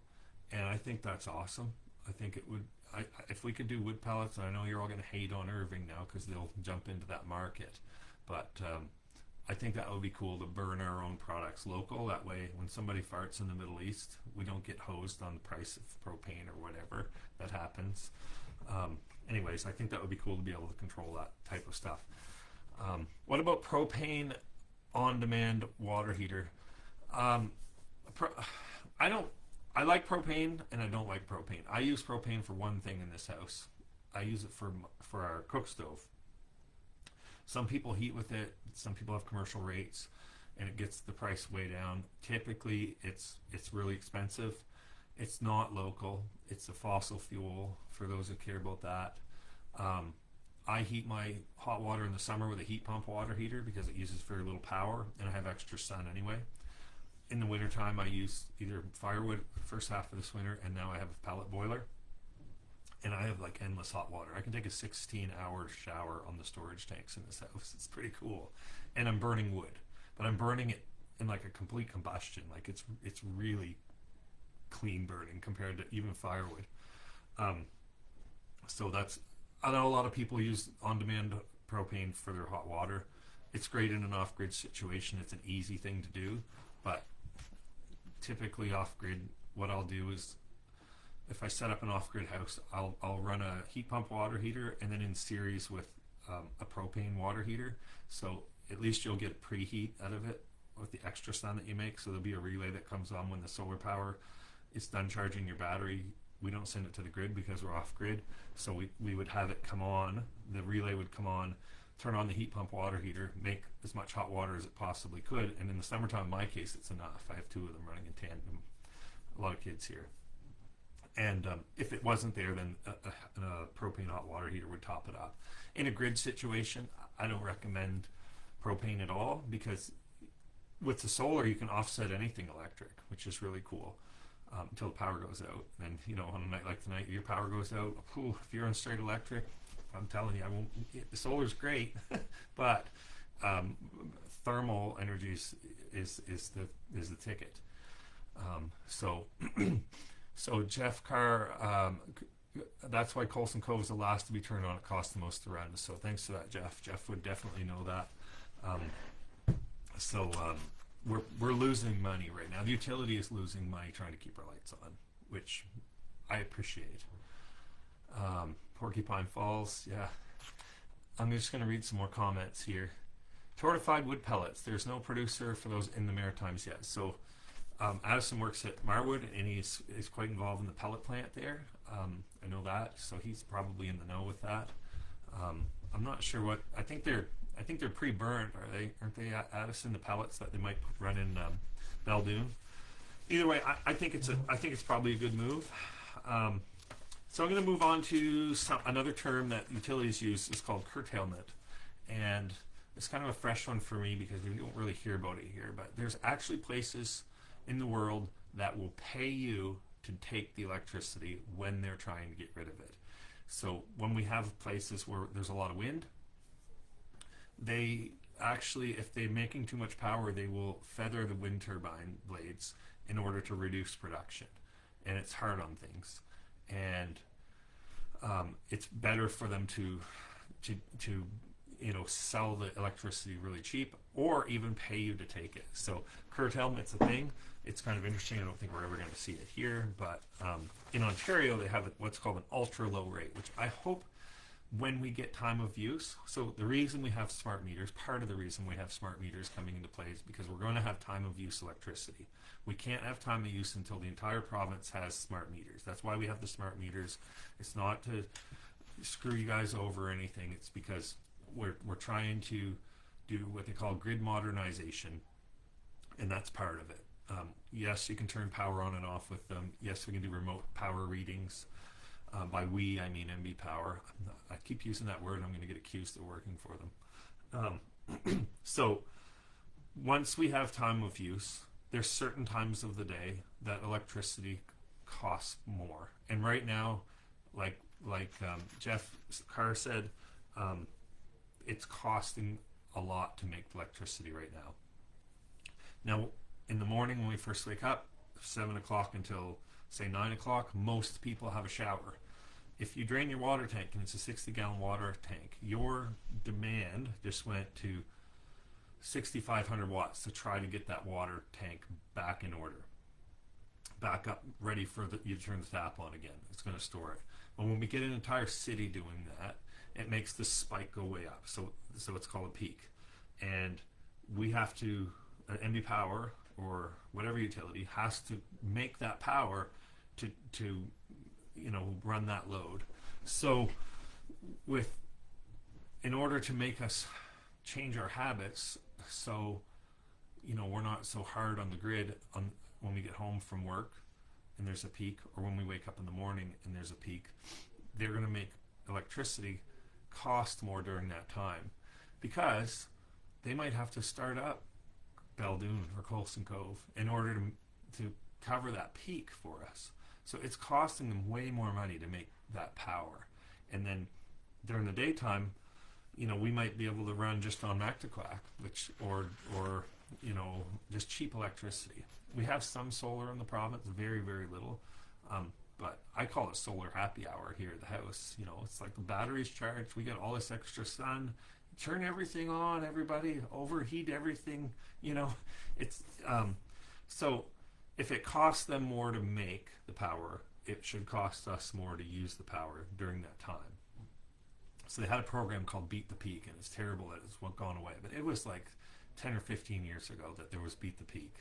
Speaker 1: and I think that's awesome. I think it would. If we could do wood pellets, and I know you're all going to hate on Irving now because they'll jump into that market, but I think that would be cool to burn our own products local. That way, when somebody farts in the Middle East, we don't get hosed on the price of propane or whatever that happens. Anyways, I think that would be cool to be able to control that type of stuff. What about propane on-demand water heater? I like propane and I don't like propane. I use propane for one thing in this house. I use it for our cook stove. Some people heat with it. Some people have commercial rates, and it gets the price way down. Typically, it's really expensive. It's not local. It's a fossil fuel, for those who care about that. I heat my hot water in the summer with a heat pump water heater because it uses very little power, and I have extra sun anyway. In the wintertime, I use either firewood the first half of this winter, and now I have a pellet boiler. And I have like endless hot water. I can take a 16-hour shower on the storage tanks in this house. It's pretty cool. And I'm burning wood, but I'm burning it in like a complete combustion. Like it's really clean burning compared to even firewood. So I know a lot of people use on-demand propane for their hot water. It's great in an off-grid situation. It's an easy thing to do, but typically off-grid, what I'll do is, if I set up an off-grid house, I'll run a heat pump water heater, and then in series with a propane water heater. So at least you'll get preheat out of it with the extra sun that you make. So there'll be a relay that comes on when the solar power is done charging your battery. We don't send it to the grid because we're off grid. So we would have it come on, the relay would come on, turn on the heat pump water heater, make as much hot water as it possibly could. And in the summertime, in my case, it's enough. I have 2 of them running in tandem. A lot of kids here. And if it wasn't there, then a propane hot water heater would top it up. In a grid situation, I don't recommend propane at all, because with the solar you can offset anything electric, which is really cool, until the power goes out. And on a night like tonight, your power goes out. If you're on straight electric, I'm telling you, the solar's great, but thermal energy is the ticket. So Jeff Carr, that's why Coulson Cove is the last to be turned on. It costs the most to run. So thanks for that, Jeff. Jeff would definitely know that. We're losing money right now. The utility is losing money trying to keep our lights on, which I appreciate. Porcupine Falls, yeah. I'm just going to read some more comments here. Tortified wood pellets. There's no producer for those in the Maritimes yet. So Addison works at Marwood, and he's quite involved in the pellet plant there. I know that, so he's probably in the know with that. I'm not sure what. I think they're pre-burnt, aren't they, Addison? The pellets that they might run in Beldoon. Either way, I think it's probably a good move. So I'm going to move on to another term that utilities use. Is called curtailment, and it's kind of a fresh one for me because we don't really hear about it here. But there's actually places in the world that will pay you to take the electricity when they're trying to get rid of it. So when we have places where there's a lot of wind, they actually, if they're making too much power, they will feather the wind turbine blades in order to reduce production. And it's hard on things. And it's better for them to sell the electricity really cheap, or even pay you to take it. So curtailment's a thing. It's kind of interesting. I don't think we're ever going to see it here, but in Ontario they have what's called an ultra low rate, which I hope when we get time of use. So the reason we have smart meters, part of the reason we have smart meters coming into play, is because we're going to have time of use electricity. We can't have time of use until the entire province has smart meters. That's why we have the smart meters. It's not to screw you guys over or anything. It's because we're trying to do what they call grid modernization, and that's part of it. Yes, you can turn power on and off with them. Yes, we can do remote power readings. By we, I mean MB Power. I keep using that word. I'm going to get accused of working for them. So once we have time of use, there's certain times of the day that electricity costs more. And right now, like Jeff Carr said, it's costing a lot to make electricity right now. Now, in the morning when we first wake up, 7 o'clock until say 9 o'clock, most people have a shower. If you drain your water tank, and it's a 60-gallon water tank, your demand just went to 6,500 watts to try to get that water tank back in order, back up, ready for you to turn the tap on again. It's going to store it. But when we get an entire city doing that, it makes the spike go way up. So it's called a peak, and we have to, MB Power or whatever utility has to make that power to run that load. So in order to make us change our habits, so we're not so hard on the grid when we get home from work and there's a peak, or when we wake up in the morning and there's a peak, they're going to make electricity cost more during that time, because they might have to start up Beldoon or Coulson Cove in order to cover that peak for us. So it's costing them way more money to make that power. And then during the daytime, we might be able to run just on Mactaquac, or just cheap electricity. We have some solar in the province, very, very little. But I call it solar happy hour here at the house. It's like the battery's charged. We get all this extra sun. Turn everything on, everybody. Overheat everything. It's so if it costs them more to make the power, it should cost us more to use the power during that time. So they had a program called Beat the Peak, and it's terrible that it's gone away. But it was like 10 or 15 years ago that there was Beat the Peak,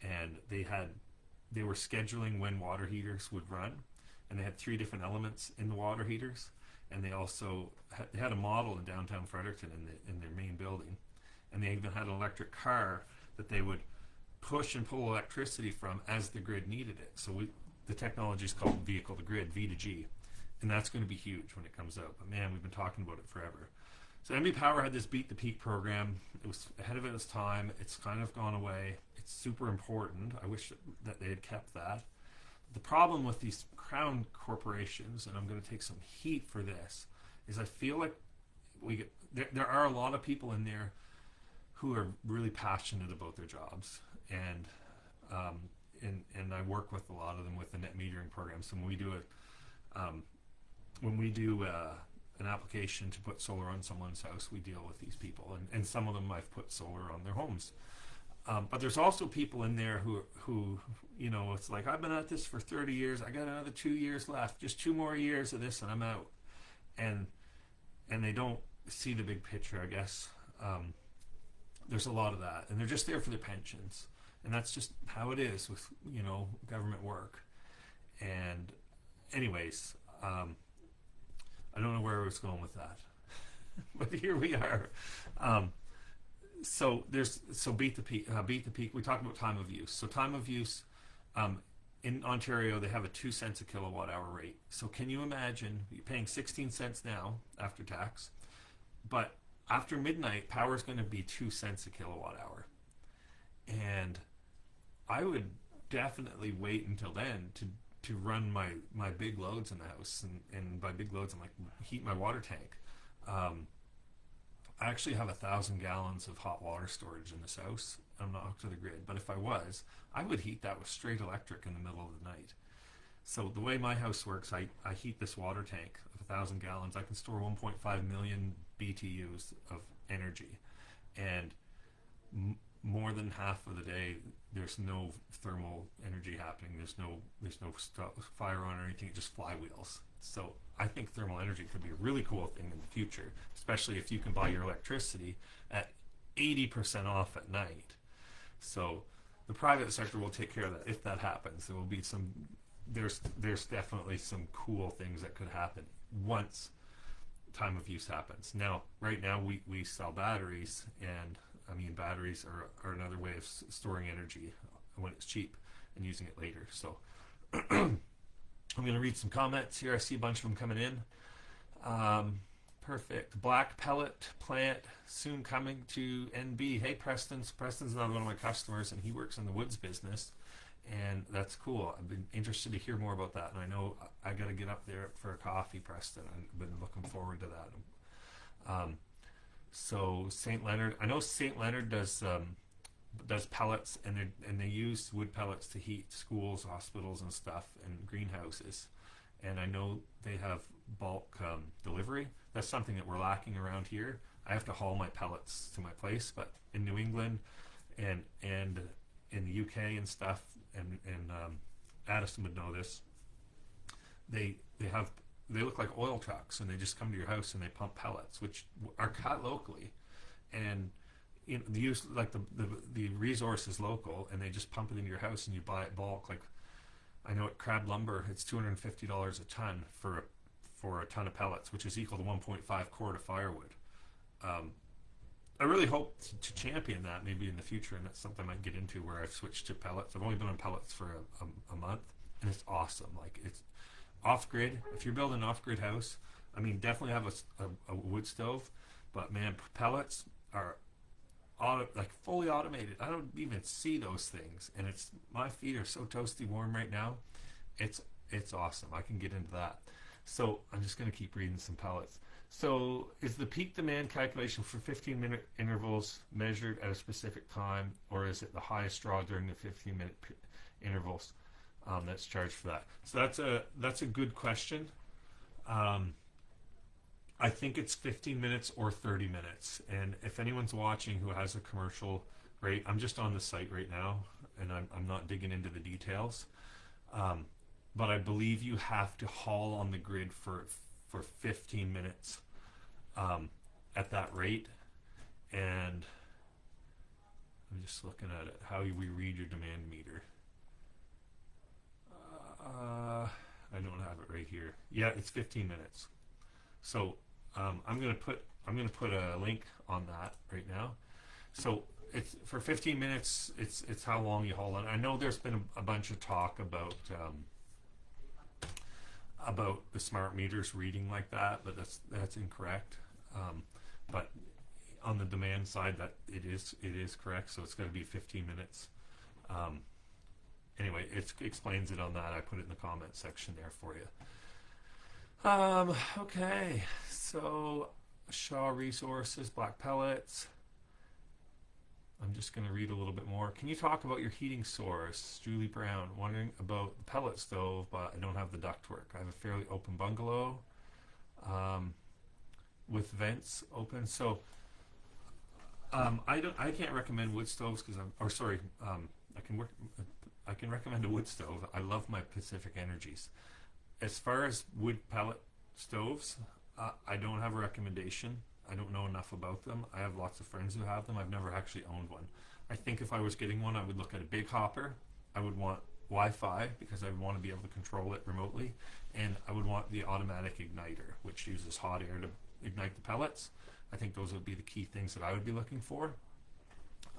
Speaker 1: and they were scheduling when water heaters would run, and they had 3 different elements in the water heaters, and they also they had a model in downtown Fredericton in their main building, and they even had an electric car that they would push and pull electricity from as the grid needed it. So the technology is called vehicle to grid, V2G, and that's going to be huge when it comes out. But man, we've been talking about it forever. So MB Power had this Beat the Peak program. It was ahead of its time. It's kind of gone away. It's super important. I wish that they had kept that. The problem with these crown corporations, and I'm going to take some heat for this, is I feel like there are a lot of people in there who are really passionate about their jobs, and I work with a lot of them with the net metering program. So when we do an application to put solar on someone's house, we deal with these people, and some of them I've put solar on their homes. But there's also people in there who it's like, I've been at this for 30 years. I got another 2 years left, just 2 more years of this, and I'm out. And they don't see the big picture, I guess. There's a lot of that, and they're just there for their pensions, and that's just how it is with government work. And anyways, I don't know where I was going with that, but here we are. So Beat the Peak. Beat the Peak. We talked about time of use. So time of use, in Ontario, they have a 2 cents a kilowatt hour rate. So can you imagine you're paying 16 cents now after tax, but after midnight, power is going to be 2 cents a kilowatt hour, and I would definitely wait until then to run my big loads in the house, and by big loads I'm like heat my water tank. I actually have 1,000 gallons of hot water storage in this house. I'm not hooked to the grid, but if I was, I would heat that with straight electric in the middle of the night. So the way my house works, I heat this water tank of 1,000 gallons. I can store 1.5 million BTUs of energy, and more than half of the day there's no thermal energy happening. There's no fire on or anything. It's just flywheels. So I think thermal energy could be a really cool thing in the future, especially if you can buy your electricity at 80% off at night. So the private sector will take care of that if that happens. There will be there's definitely some cool things that could happen once time of use happens. Now, right now we sell batteries, and I mean batteries are another way of storing energy when it's cheap and using it later. So I'm going to read some comments here. I see a bunch of them coming in. Perfect. Black pellet plant soon coming to NB. Hey, Preston's another one of my customers, and he works in the woods business, and that's cool. I've been interested to hear more about that, and I know I got to get up there for a coffee, Preston. I've been looking forward to that. So St. Leonard, I know St. Leonard does pellets, and they use wood pellets to heat schools, hospitals, and stuff, and greenhouses. And I know they have bulk delivery. That's something that we're lacking around here. I have to haul my pellets to my place, but in New England and in the UK and stuff, and Addison would know this. They look like oil trucks, and they just come to your house and they pump pellets, which are cut locally, and they use like the resource is local, and they just pump it into your house, and you buy it bulk. Like I know at Crab Lumber, it's $250 a ton for a ton of pellets, which is equal to 1.5 quart of firewood. I really hope to champion that maybe in the future, and that's something I might get into where I've switched to pellets. I've only been on pellets for a month, and it's awesome. Like it's off-grid. If you're building an off-grid house, I mean, definitely have a wood stove, but man, pellets are fully automated. I don't even see those things, and my feet are so toasty warm right now. It's awesome. I can get into that. So I'm just going to keep reading some pellets. So is the peak demand calculation for 15-minute intervals measured at a specific time, or is it the highest draw during the 15-minute intervals that's charged for that? So that's a good question. I think it's 15 minutes or 30 minutes. And if anyone's watching who has a commercial rate, I'm just on the site right now, and I'm not digging into the details. But I believe you have to haul on the grid for 15 minutes at that rate. And I'm just looking at it. How we read your demand meter. I don't have it right here. Yeah, it's 15 minutes. So I'm gonna put a link on that right now. So it's for 15 minutes. It's how long you hold on. I know there's been a bunch of talk about the smart meters reading like that, but that's incorrect. But on the demand side, that it is correct. So it's going to be 15 minutes. Anyway, it explains it on that. I put it in the comment section there for you. Okay, so Shaw Resources, black pellets. I'm just going to read a little bit more. Can you talk about your heating source? Julie Brown, wondering about the pellet stove, but I don't have the ductwork. I have a fairly open bungalow with vents open. So I can't recommend wood stoves because I can recommend a wood stove. I love my Pacific Energies. As far as wood pellet stoves, I don't have a recommendation. I don't know enough about them. I have lots of friends who have them. I've never actually owned one. I think if I was getting one, I would look at a big hopper. I would want Wi-Fi because I would want to be able to control it remotely. And I would want the automatic igniter, which uses hot air to ignite the pellets. I think those would be the key things that I would be looking for.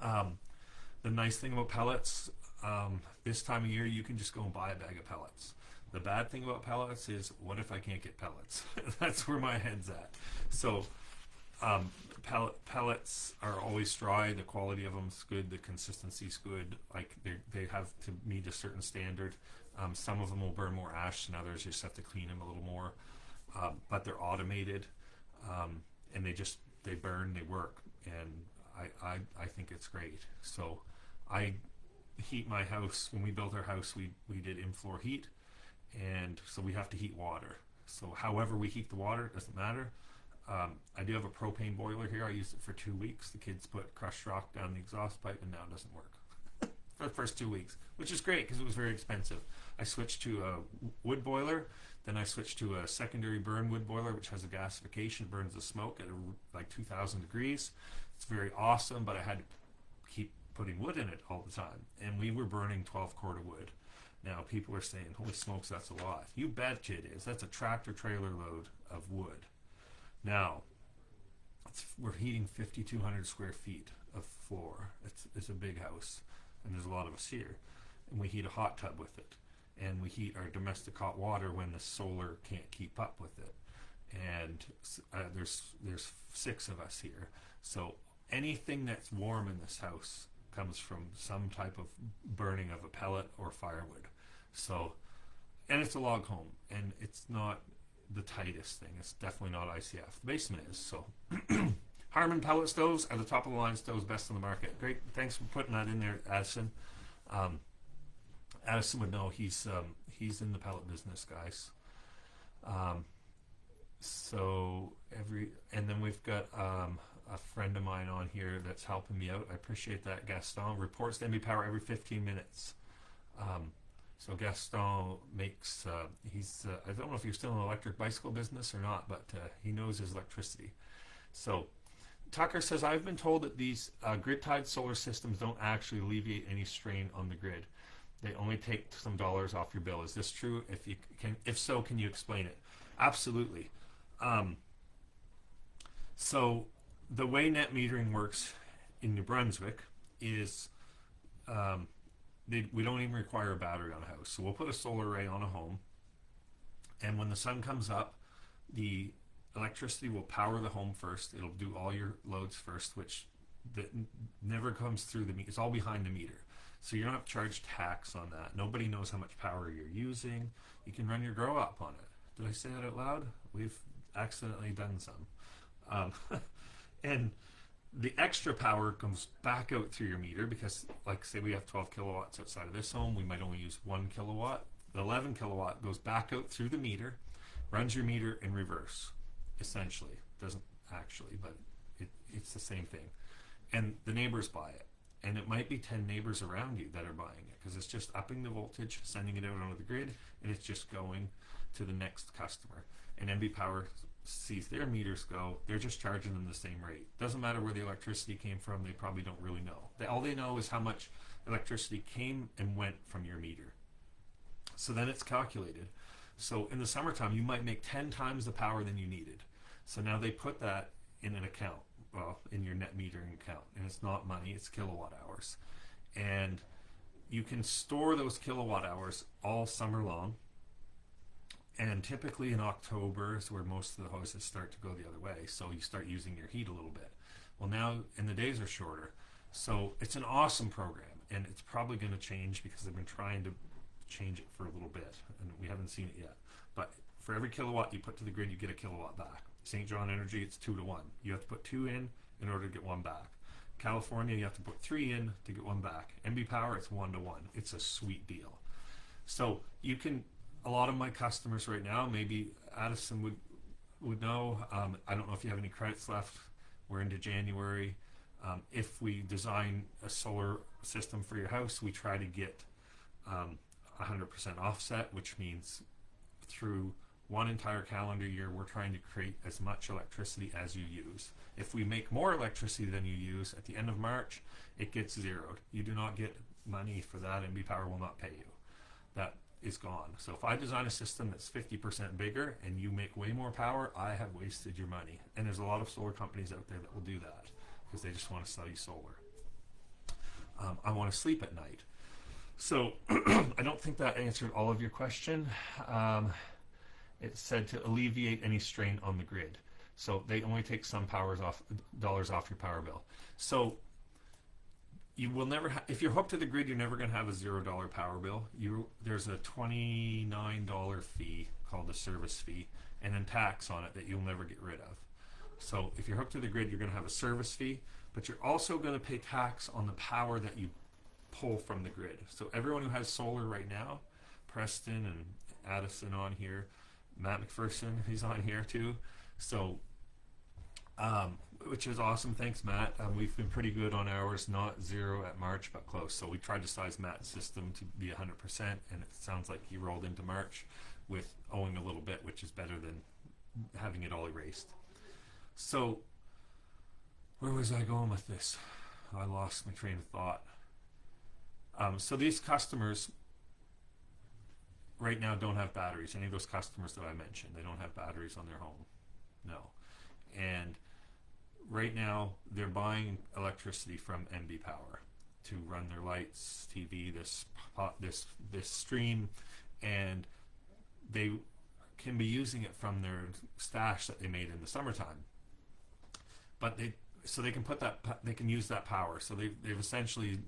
Speaker 1: The nice thing about pellets, this time of year, you can just go and buy a bag of pellets. The bad thing about pellets is, what if I can't get pellets? That's where my head's at. So pellets are always dry. The quality of them is good. The consistency is good. Like they have to meet a certain standard. Some of them will burn more ash than others. You just have to clean them a little more. But they're automated, and they burn. They work, and I think it's great. So I heat my house. When we built our house, we did in-floor heat, and so we have to heat water. So however we heat the water, it doesn't matter. I do have a propane boiler here. I used it for 2 weeks. The kids put crushed rock down the exhaust pipe, and now it doesn't work for the first 2 weeks, which is great because it was very expensive. I switched to a wood boiler. Then I switched to a secondary burn wood boiler, which has a gasification, burns the smoke at like 2,000 degrees. It's very awesome, but I had to keep putting wood in it all the time. And we were burning 12 cord of wood. Now, people are saying, holy smokes, that's a lot. You betcha it is. That's a tractor trailer load of wood. Now, we're heating 5,200 square feet of floor. It's a big house, and there's a lot of us here. And we heat a hot tub with it. And we heat our domestic hot water when the solar can't keep up with it. And there's 6 of us here. So anything that's warm in this house comes from some type of burning of a pellet or firewood. So, and it's a log home, and it's not the tightest thing. It's definitely not ICF. The basement is. So Harman pellet stoves are the top of the line stoves, best in the market. Great. Thanks for putting that in there, Addison. Addison would know. He's in the pellet business, guys. And then we've got a friend of mine on here that's helping me out. I appreciate that, Gaston. Reports to NB Power every 15 minutes. So Gaston makes, I don't know if he's still in the electric bicycle business or not, but he knows his electricity. So Tucker says, I've been told that these grid-tied solar systems don't actually alleviate any strain on the grid. They only take some dollars off your bill. Is this true? If so, can you explain it? Absolutely. So the way net metering works in New Brunswick is we don't even require a battery on a house. So we'll put a solar array on a home, and when the sun comes up, the electricity will power the home first. It'll do all your loads first, which never comes through the meter. It's all behind the meter. So you don't have to charge tax on that. Nobody knows how much power you're using. You can run your grow up on it. Did I say that out loud? We've accidentally done some. And the extra power comes back out through your meter because, like, say we have 12 kilowatts outside of this home, we might only use 1 kilowatt. The 11 kilowatt goes back out through the meter, runs your meter in reverse, essentially. Doesn't actually, but it's the same thing. And the neighbors buy it. And it might be 10 neighbors around you that are buying it because it's just upping the voltage, sending it out onto the grid, and it's just going to the next customer. And NB Power sees their meters go, they're just charging them the same rate. Doesn't matter where the electricity came from, they probably don't really know. All they know is how much electricity came and went from your meter. So then it's calculated. So in the summertime, you might make 10 times the power than you needed. So now they put that in an account, well, in your net metering account. And it's not money, it's kilowatt hours. And you can store those kilowatt hours all summer long. And typically in October is where most of the houses start to go the other way. So you start using your heat a little bit. Well, now, and the days are shorter. So it's an awesome program. And it's probably going to change because they've been trying to change it for a little bit. And we haven't seen it yet. But for every kilowatt you put to the grid, you get a kilowatt back. St. John Energy, it's 2 to 1. You have to put 2 in order to get 1 back. California, you have to put 3 in to get 1 back. NB Power, it's 1 to 1. It's a sweet deal. So you can, a lot of my customers right now, maybe Addison would know, I don't know if you have any credits left. We're into January. If we design a solar system for your house, we try to get 100% offset, which means through one entire calendar year, we're trying to create as much electricity as you use. If we make more electricity than you use, at the end of March, it gets zeroed. You do not get money for that. NB Power will not pay you. That is gone. So if I design a system that's 50% bigger and you make way more power, I have wasted your money. And there's a lot of solar companies out there that will do that because they just want to sell you solar. I want to sleep at night. So I don't think that answered all of your question. It said to alleviate any strain on the grid. So they only take some dollars off your power bill. So you will never if you're hooked to the grid, you're never going to have a $0 power bill. There's a $29 fee called the service fee and then tax on it that you'll never get rid of. So if you're hooked to the grid, you're going to have a service fee, but you're also going to pay tax on the power that you pull from the grid. So everyone who has solar right now, Preston and Addison on here, Matt McPherson, he's on here too. So, which is awesome. Thanks, Matt. We've been pretty good on ours, not 0 at March, but close. So we tried to size Matt's system to be 100%, and it sounds like he rolled into March with owing a little bit, which is better than having it all erased. So, where was I going with this? I lost my train of thought. So these customers right now don't have batteries. Any of those customers that I mentioned, they don't have batteries on their home. No. And right now they're buying electricity from NB Power to run their lights, TV, this stream, and they can be using it from their stash that they made in the summertime. But they can use that power. So they've essentially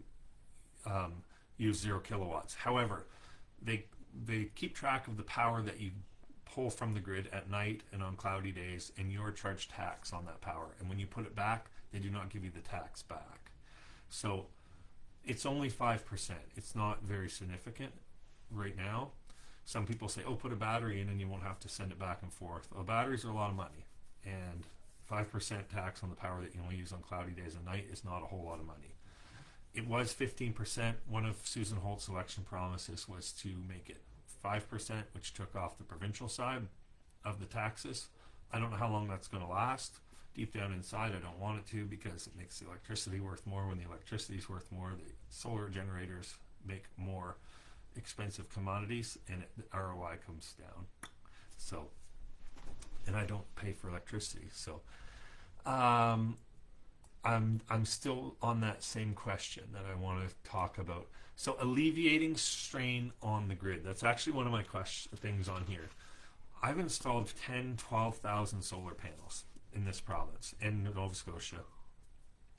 Speaker 1: use 0 kilowatts. However, they keep track of the power that you pull from the grid at night and on cloudy days, and you're charged tax on that power. And when you put it back, they do not give you the tax back. So it's only 5%. It's not very significant right now. Some people say, oh, put a battery in and you won't have to send it back and forth. Well, batteries are a lot of money, and 5% tax on the power that you only use on cloudy days and night is not a whole lot of money. It was 15%. One of Susan Holt's election promises was to make it 5%, which took off the provincial side of the taxes. I don't know how long that's going to last. Deep down inside, I don't want it to, because it makes the electricity worth more. When the electricity is worth more, the solar generators make more expensive commodities, and the ROI comes down. So, and I don't pay for electricity. So, I'm still on that same question that I want to talk about. So alleviating strain on the grid. That's actually one of my things on here. I've installed 12,000 solar panels in this province, in Nova Scotia.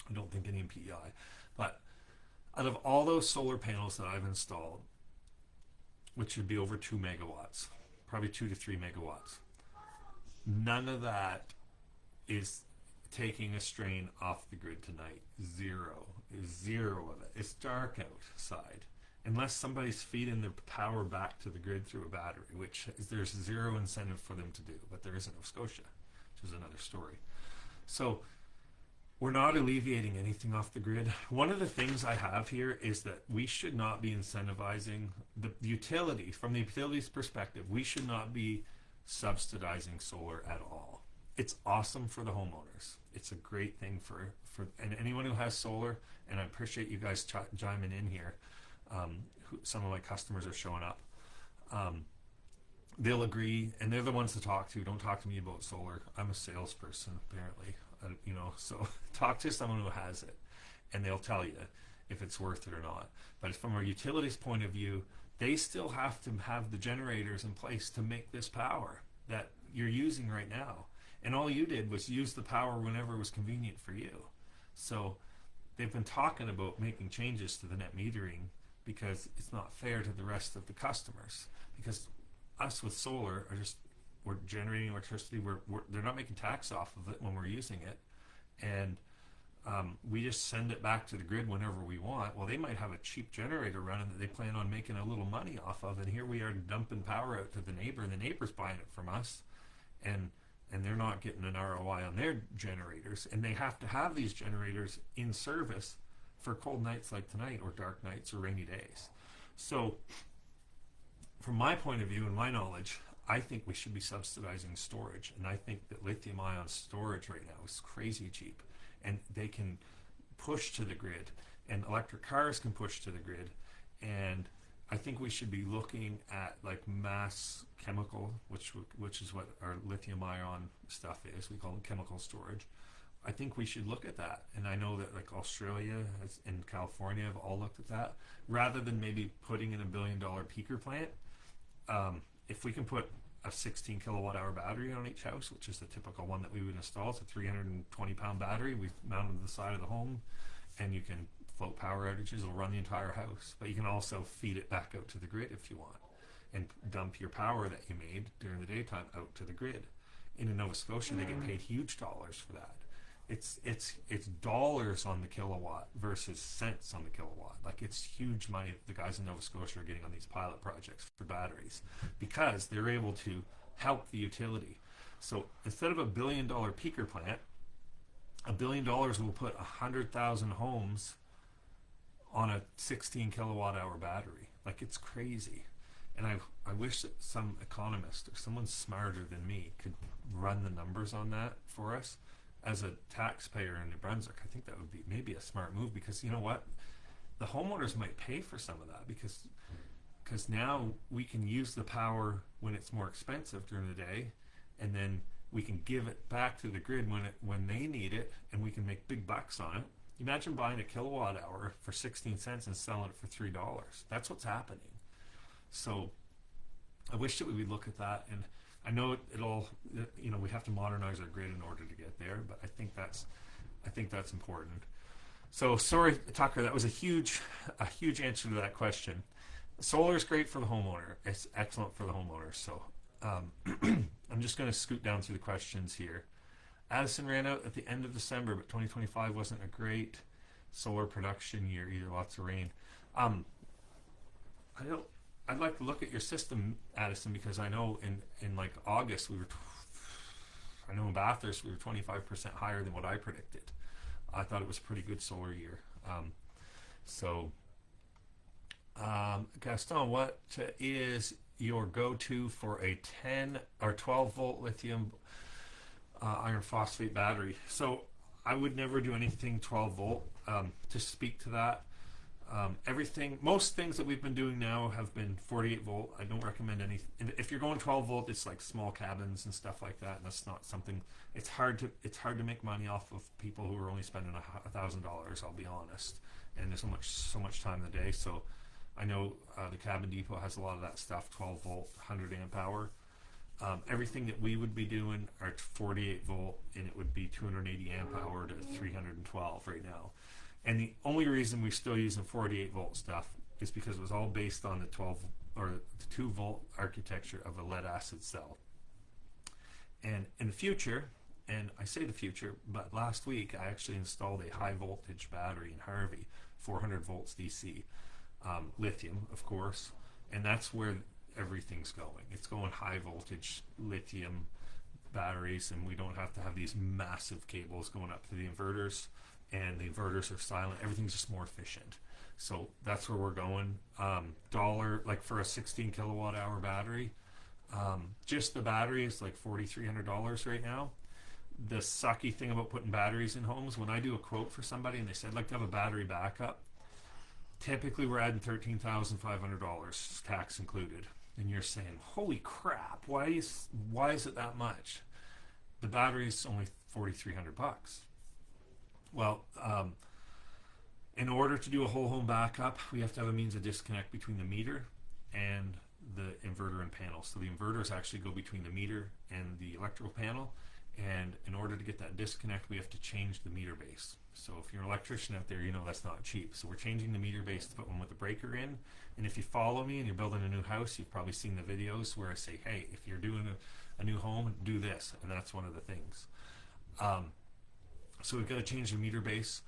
Speaker 1: I don't think any in PEI. But out of all those solar panels that I've installed, which would be over 2 megawatts, probably 2 to 3 megawatts, none of that is taking a strain off the grid tonight. Zero of it. It's dark outside. Unless somebody's feeding their power back to the grid through a battery, which there's zero incentive for them to do, but there is in Nova Scotia, which is another story. So we're not alleviating anything off the grid. One of the things I have here is that we should not be incentivizing the utility. From the utility's perspective, we should not be subsidizing solar at all. it's awesome for the homeowners. It's a great thing and anyone who has solar. And I appreciate you guys chiming in here. Some of my customers are showing up. They'll agree, and they're the ones to talk to. Don't talk to me about solar. I'm a salesperson, apparently. So talk to someone who has it, and they'll tell you if it's worth it or not. But from a utilities point of view, they still have to have the generators in place to make this power that you're using right now. And all you did was use the power whenever it was convenient for you. So they've been talking about making changes to the net metering because it's not fair to the rest of the customers. Because us with solar we're generating electricity. They're not making tax off of it when we're using it, and we just send it back to the grid whenever we want. Well, they might have a cheap generator running that they plan on making a little money off of, and here we are dumping power out to the neighbor, and the neighbor's buying it from us, and they're not getting an ROI on their generators, and they have to have these generators in service for cold nights like tonight, or dark nights, or rainy days. So from my point of view and my knowledge, I think we should be subsidizing storage, and I think that lithium ion storage right now is crazy cheap, and they can push to the grid, and electric cars can push to the grid, and I think we should be looking at like mass chemical, which is what our lithium ion stuff is. We call it chemical storage. I think we should look at that, and I know that like Australia and California have all looked at that, rather than maybe putting in $1 billion peaker plant. If we can put a 16 kilowatt hour battery on each house, which is the typical one that we would install, it's a 320 pound battery. We've mounted to the side of the home, and you can float power outages. It'll run the entire house, but you can also feed it back out to the grid if you want, and dump your power that you made during the daytime out to the grid. In Nova Scotia, they get paid huge dollars for that. It's dollars on the kilowatt versus cents on the kilowatt. Like, it's huge money the guys in Nova Scotia are getting on these pilot projects for batteries, because they're able to help the utility. So instead of $1 billion peaker plant, $1 billion will put 100,000 homes on a 16 kilowatt hour battery. Like, it's crazy. And I wish that some economist or someone smarter than me could run the numbers on that for us. As a taxpayer in New Brunswick, I think that would be maybe a smart move, because you know what? The homeowners might pay for some of that, because now we can use the power when it's more expensive during the day, and then we can give it back to the grid when they need it, and we can make big bucks on it. Imagine buying a kilowatt hour for 16 cents and selling it for $3. That's what's happening. So I wish that we would look at that, and I know we have to modernize our grid in order to get there, but I think that's important. So sorry, Tucker, that was a huge answer to that question. Solar is great for the homeowner. It's excellent for the homeowner. So I'm just going to scoot down through the questions here. Addison ran out at the end of December, but 2025 wasn't a great solar production year either. Lots of rain. I'd like to look at your system, Addison, because I know in like August I know in Bathurst we were 25% higher than what I predicted. I thought it was a pretty good solar year. Gaston, what is your go-to for a 10 or 12 volt lithium iron phosphate battery? So I would never do anything 12 volt. To speak to that, most things that we've been doing now have been 48 volt. I don't recommend any. If you're going 12 volt, it's like small cabins and stuff like that, and that's not something. It's hard to make money off of people who are only spending $1,000. I'll be honest, and there's so much time in the day. So I know the Cabin Depot has a lot of that stuff, 12 volt, 100 amp hour. Everything that we would be doing are 48 volt, and it would be 280 amp hour to 312 right now. And the only reason we're still using 48 volt stuff is because it was all based on the 12 or the 2 volt architecture of a lead acid cell. And in the future, and I say the future, but last week I actually installed a high voltage battery in Harvey, 400 volts DC, lithium, of course, and that's where everything's going. It's going high voltage lithium batteries, and we don't have to have these massive cables going up to the inverters. And the inverters are silent. Everything's just more efficient. So that's where we're going. Like for a 16 kilowatt hour battery, just the battery is like $4,300 right now. the sucky thing about putting batteries in homes, when I do a quote for somebody and they said, I'd like to have a battery backup, typically we're adding $13,500, tax included. And you're saying, holy crap, why is it that much? The battery's only $4,300. Well, in order to do a whole home backup, we have to have a means of disconnect between the meter and the inverter and panel. So the inverters actually go between the meter and the electrical panel. And in order to get that disconnect, we have to change the meter base. So if you're an electrician out there, you know that's not cheap. So we're changing the meter base to put one with the breaker in. And if you follow me and you're building a new house, you've probably seen the videos where I say, hey, if you're doing a new home, do this. And that's one of the things. So we've got to change the meter base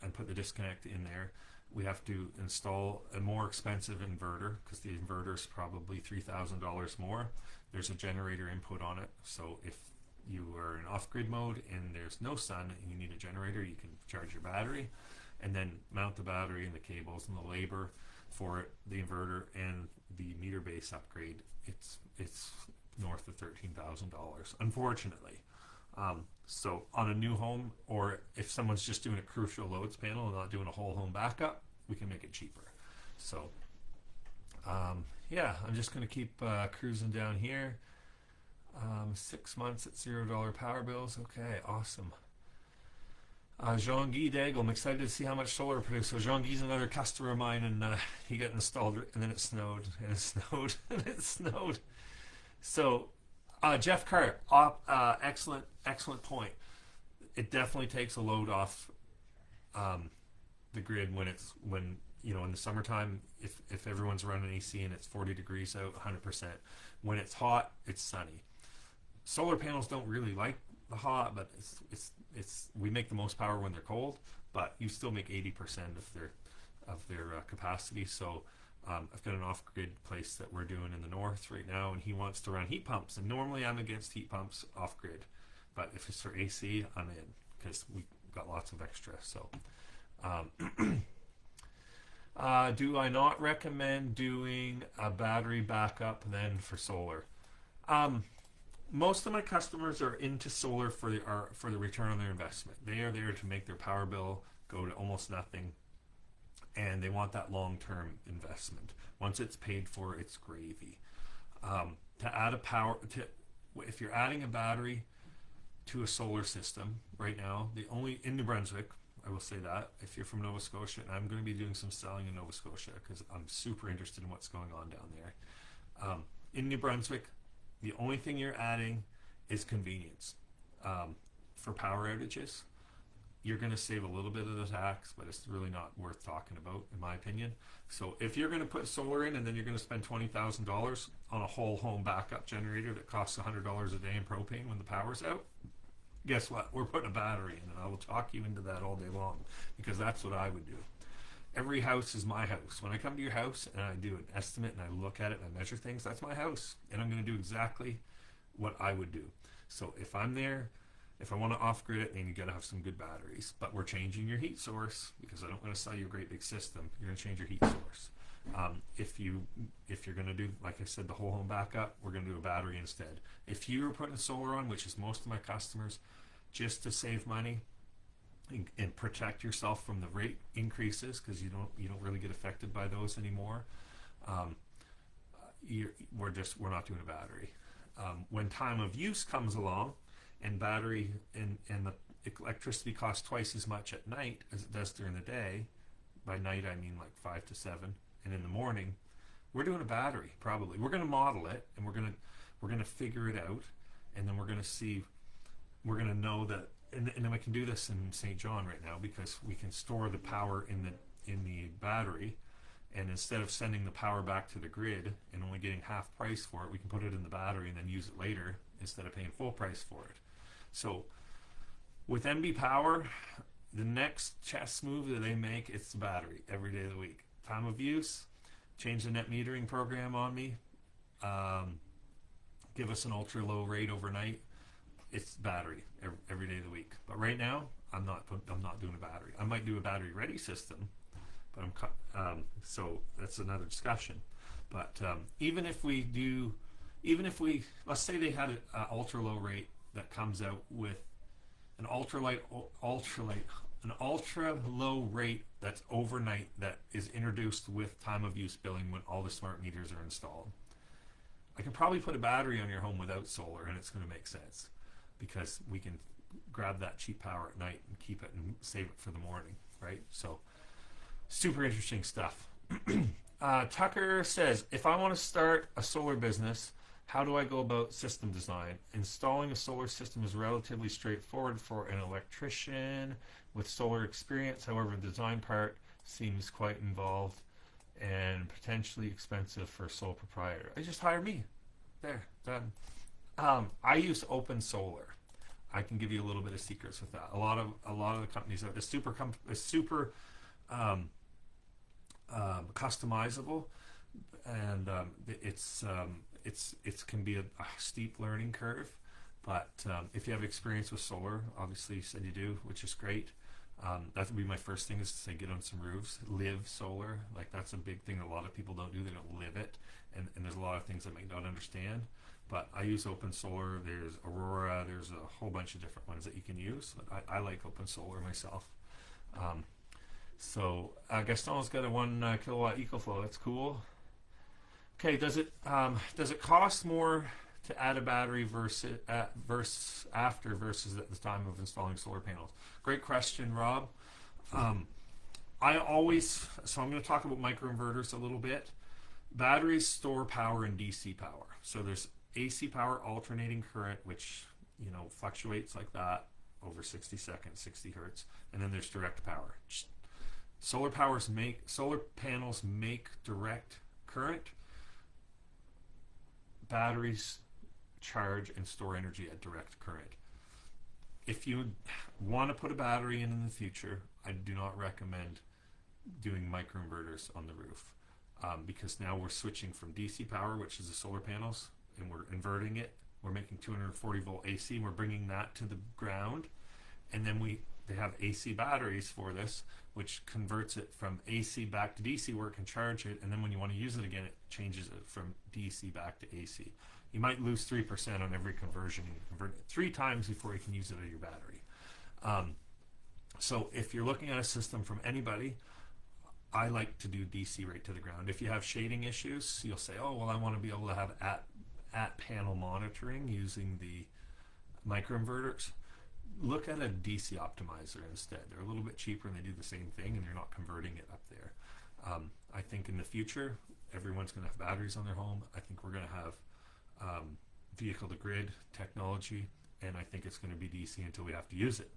Speaker 1: and put the disconnect in there. We have to install a more expensive inverter because the inverter is probably $3,000 more. There's a generator input on it. So if you are in off-grid mode and there's no sun and you need a generator, you can charge your battery and then mount the battery and the cables and the labor for it, the inverter and the meter base upgrade. It's north of $13,000, unfortunately. So on a new home, or if someone's just doing a crucial loads panel and not doing a whole home backup, we can make it cheaper. So yeah, I'm just going to keep cruising down here. 6 months at $0 power bills. Okay, awesome. Jean-Guy Daigle, I'm excited to see how much solar produced. So Jean-Guy's another customer of mine, and he got installed, and then it snowed, and it snowed, and it snowed. So Jeff Carr, excellent point. It definitely takes a load off the grid when in the summertime, if everyone's running AC and it's 40 degrees out, 100%. When it's hot, it's sunny. Solar panels don't really like the hot, but it's we make the most power when they're cold, but you still make 80% of their capacity. So I've got an off-grid place that we're doing in the north right now, and he wants to run heat pumps. And normally I'm against heat pumps off-grid, but if it's for AC, I'm in because we got lots of extra. So do I not recommend doing a battery backup then for solar? Most of my customers are into solar for the return on their investment. They are there to make their power bill go to almost nothing, and they want that long-term investment. Once it's paid for, it's gravy. To add if you're adding a battery to a solar system right now, in New Brunswick, I will say that if you're from Nova Scotia, and I'm going to be doing some selling in Nova Scotia because I'm super interested in what's going on down there. In New Brunswick, the only thing you're adding is convenience. For power outages, you're going to save a little bit of the tax, but it's really not worth talking about, in my opinion. So if you're going to put solar in and then you're going to spend $20,000 on a whole home backup generator that costs $100 a day in propane when the power's out, guess what? We're putting a battery in, and I will talk you into that all day long because that's what I would do. Every house is my house. When I come to your house and I do an estimate and I look at it and I measure things, that's my house. And I'm going to do exactly what I would do. So if I'm there, if I want to off-grid it, then you got to have some good batteries. But we're changing your heat source because I don't want to sell you a great big system. You're going to change your heat source. If you're going to do, like I said, the whole home backup, we're going to do a battery instead. If you're putting solar on, which is most of my customers, just to save money, and protect yourself from the rate increases because you don't really get affected by those anymore. We're not doing a battery. When time of use comes along, and battery and the electricity costs twice as much at night as it does during the day. By night I mean like 5 to 7, and in the morning, we're doing a battery probably. We're going to model it, and we're going to figure it out, and then we're going to see. We're going to know that. And then we can do this in St. John right now because we can store the power in the battery, and instead of sending the power back to the grid and only getting half price for it, we can put it in the battery and then use it later instead of paying full price for it. So with MB Power, the next chess move that they make, it's the battery every day of the week. Time of use, change the net metering program on me, give us an ultra low rate overnight. It's battery every day of the week. But right now, I'm not doing a battery. I might do a battery ready system, but so that's another discussion. But even if we let's say they had an ultra low rate that comes out with an an ultra low rate that's overnight that is introduced with time of use billing when all the smart meters are installed. I can probably put a battery on your home without solar and it's going to make sense because we can grab that cheap power at night and keep it and save it for the morning, right? So super interesting stuff. Tucker says, if I want to start a solar business, how do I go about system design? Installing a solar system is relatively straightforward for an electrician with solar experience. However, the design part seems quite involved and potentially expensive for a sole proprietor. I just hire me. There, done. I use Open Solar. I can give you a little bit of secrets with that. A lot of the companies are super customizable, and it can be a steep learning curve. But if you have experience with solar, obviously you said you do, which is great. That would be my first thing, is to say get on some roofs, live solar. Like, that's a big thing that a lot of people don't do. They don't live it, and there's a lot of things I might not understand. But I use Open Solar. There's Aurora. There's a whole bunch of different ones that you can use. I like Open Solar myself. So Gaston's got a 1 kilowatt EcoFlow. That's cool. Okay, does it cost more to add a battery versus at the time of installing solar panels? Great question, Rob. I'm going to talk about microinverters a little bit. Batteries store power in DC power. So there's AC power, alternating current, which fluctuates like that over 60 seconds, 60 hertz, and then there's direct power. Solar panels make direct current. Batteries charge and store energy at direct current. If you want to put a battery in the future, I do not recommend doing microinverters on the roof, because now we're switching from DC power, which is the solar panels, and we're inverting it. We're making 240 volt AC, and we're bringing that to the ground, and then they have AC batteries for this, which converts it from AC back to DC, where it can charge it, and then when you want to use it again, it changes it from DC back to AC. You might lose 3% on every conversion. You convert it 3 times before you can use it on your battery. So if you're looking at a system from anybody, I like to do DC right to the ground. If you have shading issues, you'll say, oh, well, I want to be able to have at panel monitoring using the microinverters. Look at a DC optimizer instead. They're a little bit cheaper and they do the same thing, and you're not converting it up there. I think in the future, everyone's going to have batteries on their home. I think we're going to have vehicle to grid technology, and I think it's going to be DC until we have to use it.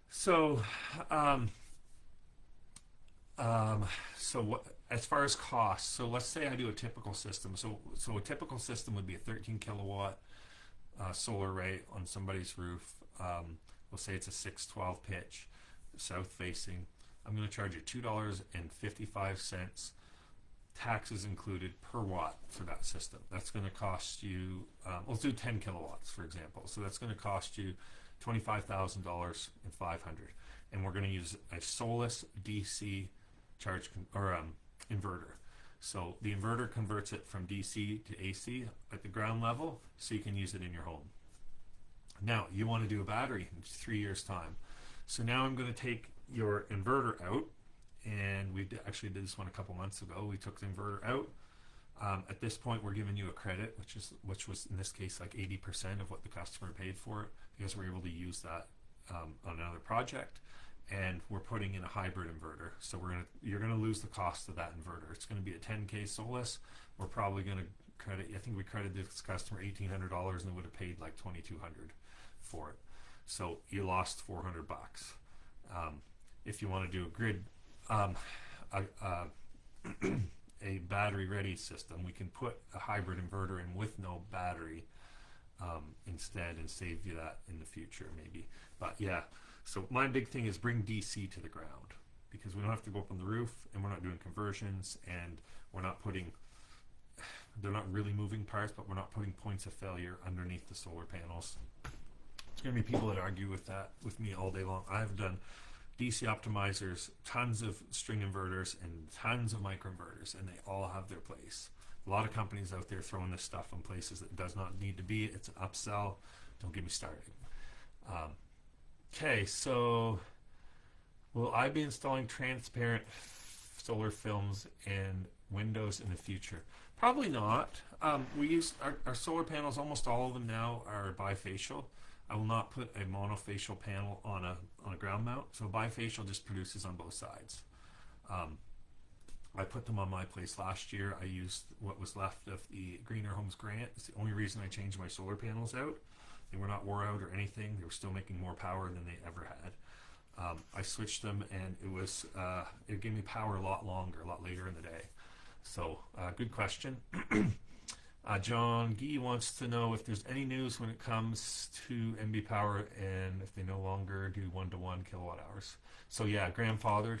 Speaker 1: So, as far as costs, so let's say I do a typical system. So a typical system would be a 13 kilowatt solar array on somebody's roof. We'll say it's a 612 pitch, south facing. I'm going to charge you $2.55, taxes included, per watt for that system. That's going to cost you, let's do 10 kilowatts, for example. So that's going to cost you $25,000 and $500. And we're going to use a Solus DC inverter. So the inverter converts it from DC to AC at the ground level, so you can use it in your home. Now, you want to do a battery in 3 years' time. So now I'm going to take your inverter out, and we actually did this one a couple months ago. We took the inverter out. At this point, we're giving you a credit, which was in this case like 80% of what the customer paid for it, because we're able to use that on another project. And we're putting in a hybrid inverter. So you're gonna lose the cost of that inverter. It's gonna be a 10K Solus. We're probably gonna credit, I think we credited this customer $1,800, and they would have paid like $2,200 for it. So you lost $400. If you want to do a grid, a battery ready system, we can put a hybrid inverter in with no battery instead, and save you that in the future maybe. But yeah, so my big thing is bring DC to the ground, because we don't have to go up on the roof, and we're not doing conversions, and we're not putting, they're not really moving parts, but we're not putting points of failure underneath the solar panels. There's going to be people that argue with me all day long. I've done DC optimizers, tons of string inverters, and tons of microinverters, and they all have their place. A lot of companies out there throwing this stuff in places that does not need to be. It's an upsell. Don't get me started. Okay, so will I be installing transparent solar films and windows in the future? Probably not. We use our solar panels. Almost all of them now are bifacial. I will not put a monofacial panel on a ground mount. So bifacial just produces on both sides. Um, I put them on my place last year. I used what was left of the Greener Homes grant. It's the only reason I changed my solar panels out. They were not wore out or anything. They were still making more power than they ever had. I switched them, and it gave me power a lot longer, a lot later in the day. So, good question. John Gee wants to know if there's any news when it comes to MB Power and if they no longer do 1-to-1 kilowatt hours. So yeah, grandfathered.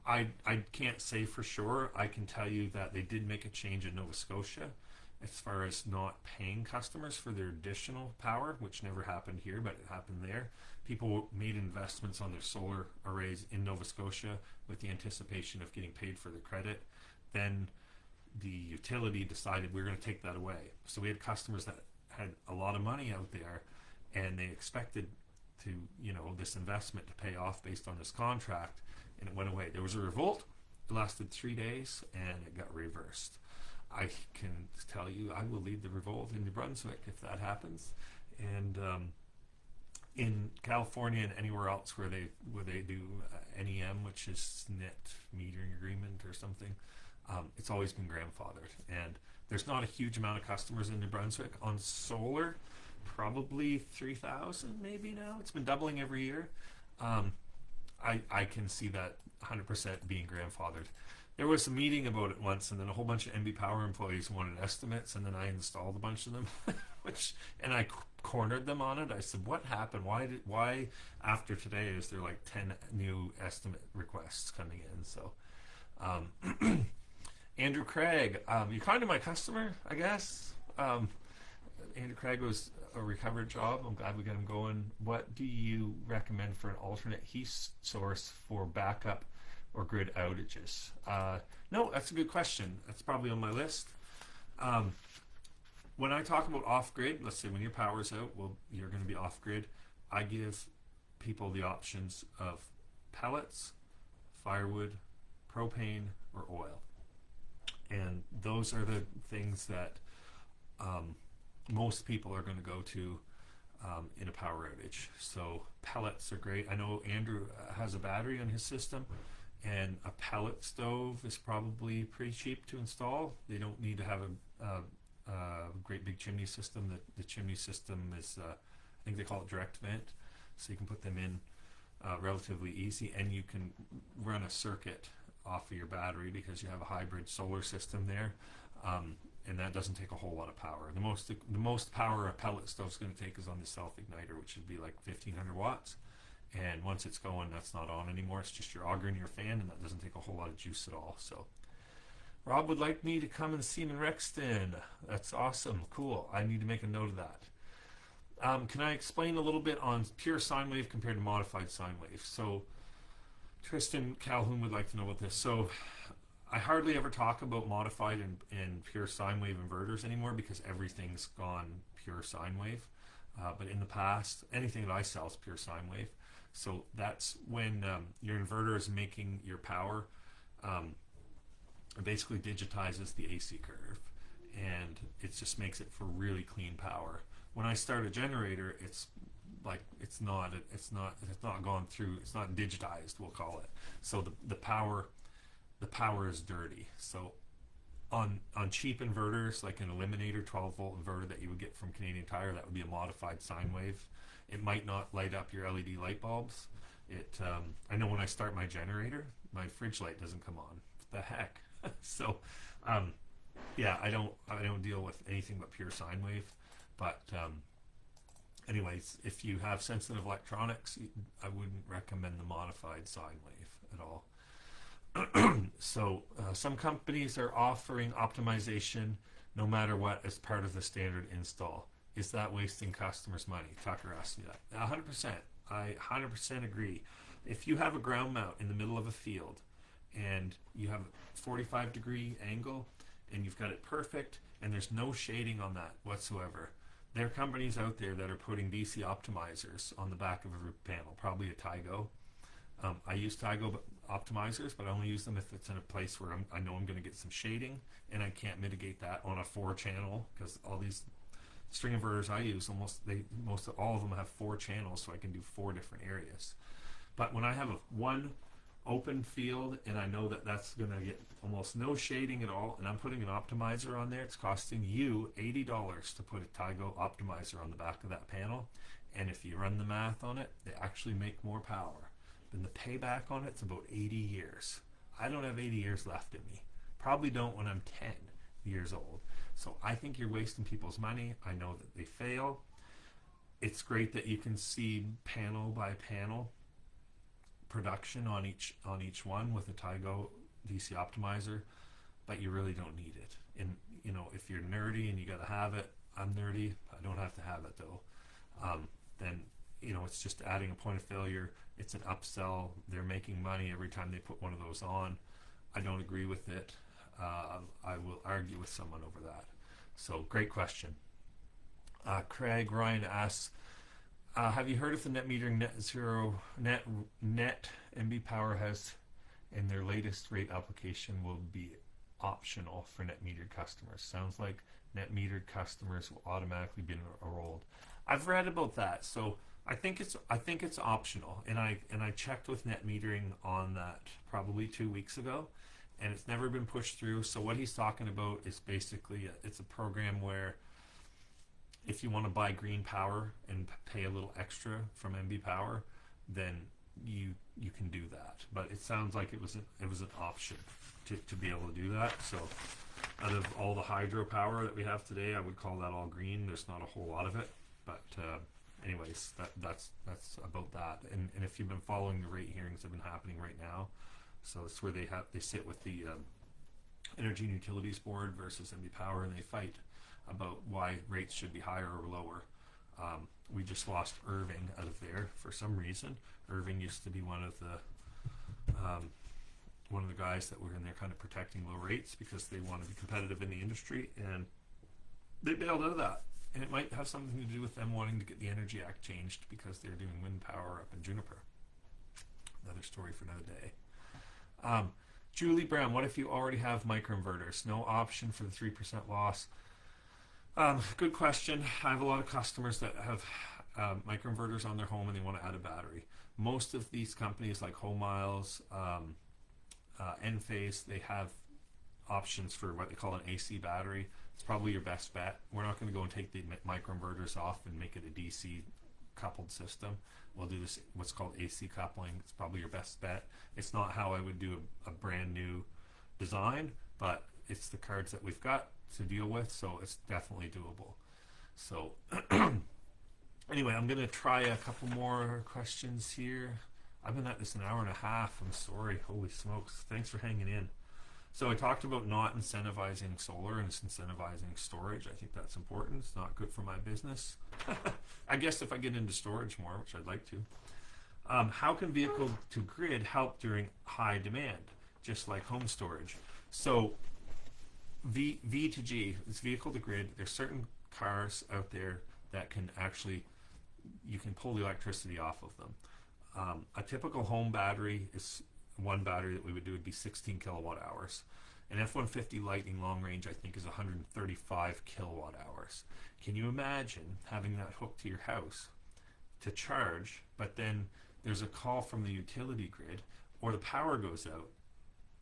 Speaker 1: I can't say for sure. I can tell you that they did make a change in Nova Scotia as far as not paying customers for their additional power, which never happened here, but it happened there. People made investments on their solar arrays in Nova Scotia with the anticipation of getting paid for the credit. Then the utility decided we were going to take that away. So we had customers that had a lot of money out there, and they expected to, this investment to pay off based on this contract, and it went away. There was a revolt. It lasted 3 days, and it got reversed. I can tell you, I will lead the revolt in New Brunswick if that happens. And in California and anywhere else where they do NEM, which is net metering agreement or something, it's always been grandfathered. And there's not a huge amount of customers in New Brunswick on solar, probably 3,000 maybe now. It's been doubling every year. I can see that 100% being grandfathered. There was a meeting about it once, and then a whole bunch of MB Power employees wanted estimates, and then I installed a bunch of them, and I cornered them on it. I said, "What happened? Why after today is there like 10 new estimate requests coming in?" So, Andrew Craig, you're kind of my customer, I guess. Andrew Craig was a recovered job. I'm glad we got him going. What do you recommend for an alternate heat source for backup or grid outages? No, that's a good question. That's probably on my list. When I talk about off-grid, let's say when your power's out, well, you're going to be off-grid. I give people the options of pellets, firewood, propane, or oil. And those are the things that most people are going to go to in a power outage. So pellets are great. I know Andrew has a battery on his system, and a pellet stove is probably pretty cheap to install. They don't need to have a great big chimney system. The chimney system is, I think they call it direct vent, so you can put them in relatively easy, and you can run a circuit off of your battery because you have a hybrid solar system there, and that doesn't take a whole lot of power. The most power a pellet stove is going to take is on the self-igniter, which would be like 1,500 watts. And once it's going, that's not on anymore. It's just your auger and your fan, and that doesn't take a whole lot of juice at all. So Rob would like me to come and see him in Rexton. That's awesome. Cool. I need to make a note of that. Can I explain a little bit on pure sine wave compared to modified sine wave? So Tristan Calhoun would like to know about this. So I hardly ever talk about modified and pure sine wave inverters anymore because everything's gone pure sine wave. But in the past, anything that I sell is pure sine wave. So that's when your inverter is making your power. It basically digitizes the AC curve, and it just makes it for really clean power. When I start a generator, it's like it's not gone through. It's not digitized, we'll call it. So the power is dirty. So on cheap inverters, like an Eliminator 12-volt inverter that you would get from Canadian Tire, that would be a modified sine wave. It might not light up your LED light bulbs. I know when I start my generator, my fridge light doesn't come on. What the heck? So, yeah, I don't deal with anything but pure sine wave. But anyways, if you have sensitive electronics, I wouldn't recommend the modified sine wave at all. So some companies are offering optimization no matter what as part of the standard install. Is that wasting customers' money? Tucker asked me that. 100%. I 100% agree. If you have a ground mount in the middle of a field and you have a 45-degree angle and you've got it perfect and there's no shading on that whatsoever, there are companies out there that are putting DC optimizers on the back of every panel, probably a Tygo. I use Tygo optimizers, but I only use them if it's in a place where I know I'm going to get some shading, and I can't mitigate that on a 4-channel, because all these string inverters I use, most of all of them have 4 channels, so I can do 4 different areas. But when I have one open field and I know that that's going to get almost no shading at all, and I'm putting an optimizer on there, it's costing you $80 to put a Tygo optimizer on the back of that panel. And if you run the math on it, they actually make more power. Then the payback on it's about 80 years. I don't have 80 years left in me. Probably don't when I'm 10 years old. So I think you're wasting people's money. I know that they fail. It's great that you can see panel by panel production on each one with a Tygo DC optimizer, but you really don't need it. And you know, if you're nerdy and you got to have it, I'm nerdy. I don't have to have it though. Then you know, it's just adding a point of failure. It's an upsell. They're making money every time they put one of those on. I don't agree with it. I will argue with someone over that. So great question. Craig Ryan asks, have you heard of the net metering net MB Power has in their latest rate application will be optional for net metered customers? Sounds like net metered customers will automatically be enrolled. I've read about that, so I think it's optional, and I checked with net metering on that probably 2 weeks ago, and it's never been pushed through. So what he's talking about is basically it's a program where if you want to buy green power and pay a little extra from MB Power, then you can do that. But it sounds like it was an option to be able to do that. So out of all the hydropower that we have today, I would call that all green. There's not a whole lot of it, but anyways, that's about that. And if you've been following the rate hearings that have been happening right now, so it's where they sit with the Energy and Utilities Board versus MB Power, and they fight about why rates should be higher or lower. We just lost Irving out of there for some reason. Irving used to be one of the guys that were in there kind of protecting low rates because they want to be competitive in the industry, and they bailed out of that. And it might have something to do with them wanting to get the Energy Act changed because they're doing wind power up in Juniper. Another story for another day. Julie Brown, what if you already have microinverters? No option for the 3% loss. Good question. I have a lot of customers that have microinverters on their home and they want to add a battery. Most of these companies like Home Miles, Enphase, they have options for what they call an AC battery. It's probably your best bet. We're not going to go and take the microinverters off and make it a DC coupled system. We'll do this, what's called AC coupling. It's probably your best bet. It's not how I would do a brand new design, but it's the cards that we've got to deal with, so it's definitely doable. So anyway, I'm going to try a couple more questions here. I've been at this an hour and a half. I'm sorry. Holy smokes. Thanks for hanging in. So I talked about not incentivizing solar and incentivizing storage. I think that's important. It's not good for my business. I guess if I get into storage more, which I'd like to. How can vehicle to grid help during high demand, just like home storage? So V to G is vehicle to grid. There's certain cars out there that can actually, you can pull the electricity off of them. A typical home battery is, one battery that we would do would be 16 kilowatt hours. An F-150 Lightning long range, I think, is 135 kilowatt hours. Can you imagine having that hooked to your house to charge, but then there's a call from the utility grid or the power goes out,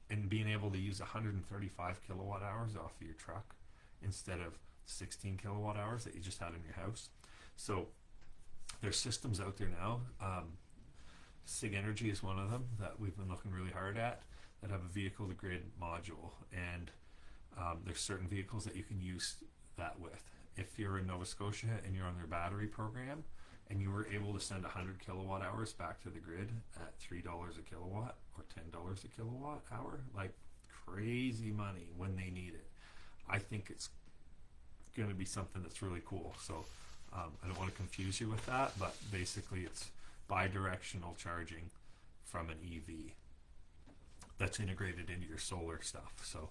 Speaker 1: and being able to use 135 kilowatt hours off of your truck instead of 16 kilowatt hours that you just had in your house? So there's systems out there now. SIG Energy is one of them that we've been looking really hard at that have a vehicle to grid module, and there's certain vehicles that you can use that with. If you're in Nova Scotia and you're on their battery program and you were able to send 100 kilowatt hours back to the grid at $3 a kilowatt or $10 a kilowatt hour, like crazy money when they need it, I think it's going to be something that's really cool. So I don't want to confuse you with that, but basically it's bi-directional charging from an EV that's integrated into your solar stuff. So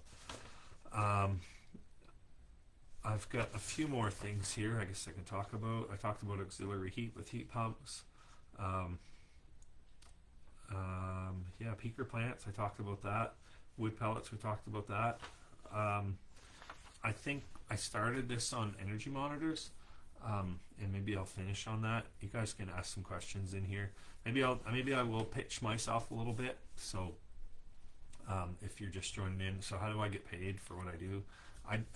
Speaker 1: I've got a few more things here I guess I can talk about. I talked about auxiliary heat with heat pumps. Um, yeah, peaker plants, I talked about that. Wood pellets, we talked about that. Um, I think I started this on energy monitors, and maybe I'll finish on that. You guys can ask some questions in here. Maybe I will pitch myself a little bit. So if you're just joining in, so how do I get paid for what I do?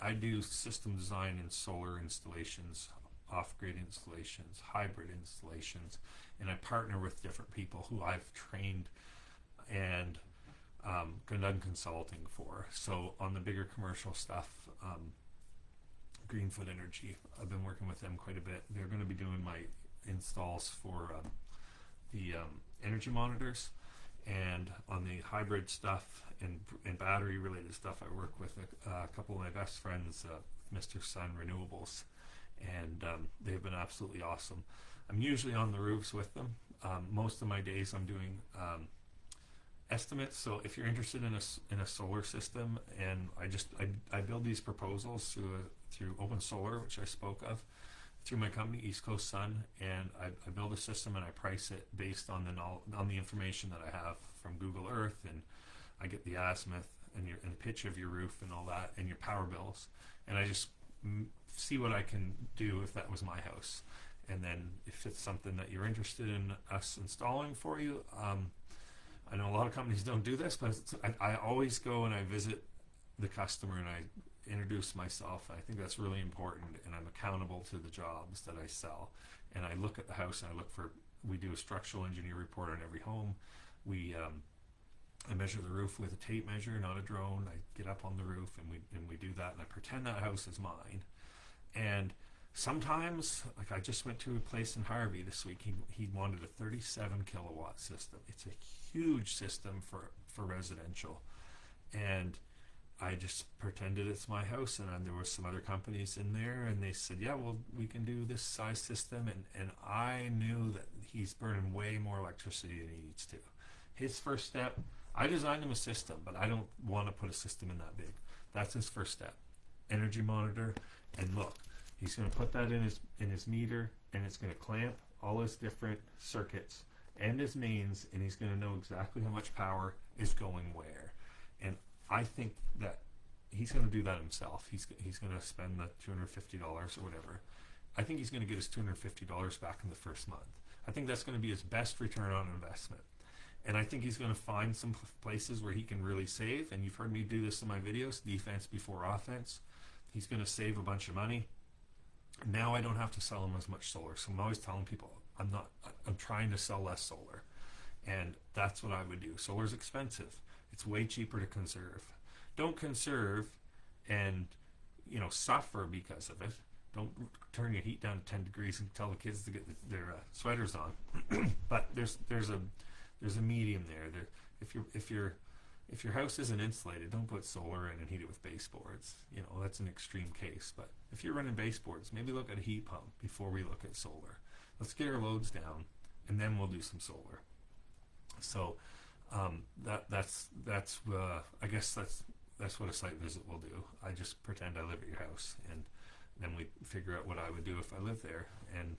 Speaker 1: I do system design and solar installations, off-grid installations, hybrid installations, and I partner with different people who I've trained and done consulting for. So on the bigger commercial stuff, Greenfoot Energy, I've been working with them quite a bit. They're going to be doing my installs for the energy monitors, and on the hybrid stuff and battery related stuff, I work with a couple of my best friends, Mr. Sun Renewables, and they've been absolutely awesome. I'm usually on the roofs with them. Most of my days I'm doing estimates. So if you're interested in a solar system, and I build these proposals through Open Solar, which I spoke of, through my company East Coast Sun, and I build a system and I price it based on the information that I have from Google Earth, and I get the azimuth and the pitch of your roof and all that, and your power bills, and I just see what I can do if that was my house. And then if it's something that you're interested in us installing for you, I know a lot of companies don't do this, but I always go and I visit the customer and I introduce myself. I think that's really important, and I'm accountable to the jobs that I sell. And I look at the house and we do a structural engineer report on every home. I measure the roof with a tape measure, not a drone. I get up on the roof and we do that, and I pretend that house is mine. And sometimes, like I just went to a place in Harvey this week. He wanted a 37 kilowatt system. It's a huge system for residential, and I just pretended it's my house, and there were some other companies in there, and they said, yeah, well, we can do this size system, and I knew that he's burning way more electricity than he needs to. His first step, I designed him a system, but I don't want to put a system in that big. That's his first step. Energy monitor, and look, he's going to put that in his meter, and it's going to clamp all his different circuits and his mains, and he's going to know exactly how much power is going where. And I think that he's going to do that himself. He's going to spend the $250 or whatever. I think he's going to get his $250 back in the first month. I think that's going to be his best return on investment. And I think he's going to find some places where he can really save. And you've heard me do this in my videos, defense before offense. He's going to save a bunch of money. Now I don't have to sell him as much solar. So I'm always telling people, I'm trying to sell less solar. And that's what I would do. Solar's expensive. It's way cheaper to conserve. Don't conserve and suffer because of it. Don't turn your heat down to 10 degrees and tell the kids to get their sweaters on. But there's a medium there. If your house isn't insulated, don't put solar in and heat it with baseboards. That's an extreme case. But if you're running baseboards, maybe look at a heat pump before we look at solar. Let's get our loads down, and then we'll do some solar. So that's I guess that's what a site visit will do. I just pretend I live at your house, and then we figure out what I would do if I lived there. And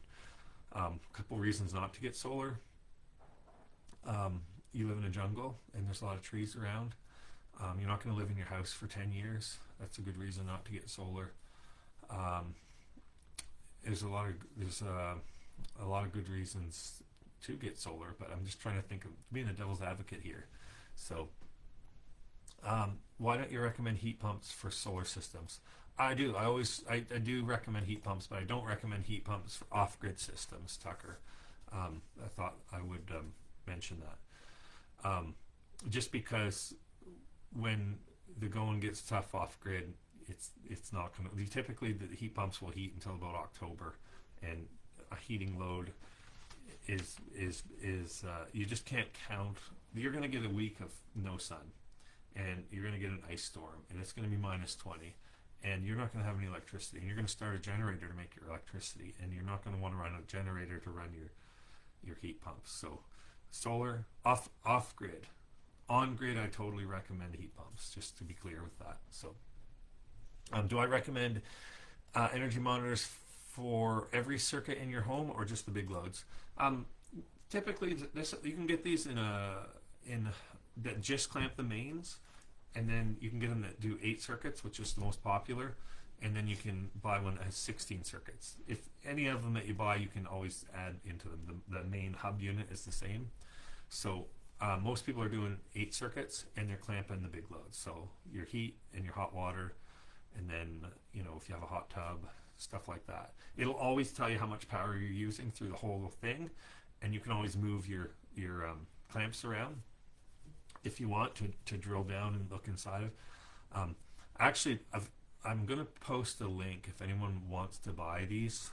Speaker 1: a couple reasons not to get solar. You live in a jungle and there's a lot of trees around. You're not going to live in your house for 10 years. That's a good reason not to get solar. There's a lot of good reasons to get solar, but I'm just trying to think of being a devil's advocate here. So why don't you recommend heat pumps for solar systems? I do. I do recommend heat pumps, but I don't recommend heat pumps for off-grid systems, Tucker. I thought I would mention that. Just because when the going gets tough off-grid, it's not going to... Typically, the heat pumps will heat until about October, and a heating load is you just can't count. You're going to get a week of no sun, and you're going to get an ice storm, and it's going to be minus 20, and you're not going to have any electricity, and you're going to start a generator to make your electricity, and you're not going to want to run a generator to run your heat pumps. So solar, off-grid. On-grid, I totally recommend heat pumps, just to be clear with that. So do I recommend energy monitors for every circuit in your home or just the big loads? Um, Typically, this you can get these in that just clamp the mains, and then you can get them that do 8 circuits, which is the most popular, and then you can buy one that has 16 circuits. If any of them that you buy, you can always add into them. The main hub unit is the same. So most people are doing 8 circuits, and they're clamping the big loads. So your heat and your hot water, and then if you have a hot tub, stuff like that. It'll always tell you how much power you're using through the whole thing, and you can always move your clamps around if you want to drill down and look inside of. Actually, I'm going to post a link if anyone wants to buy these.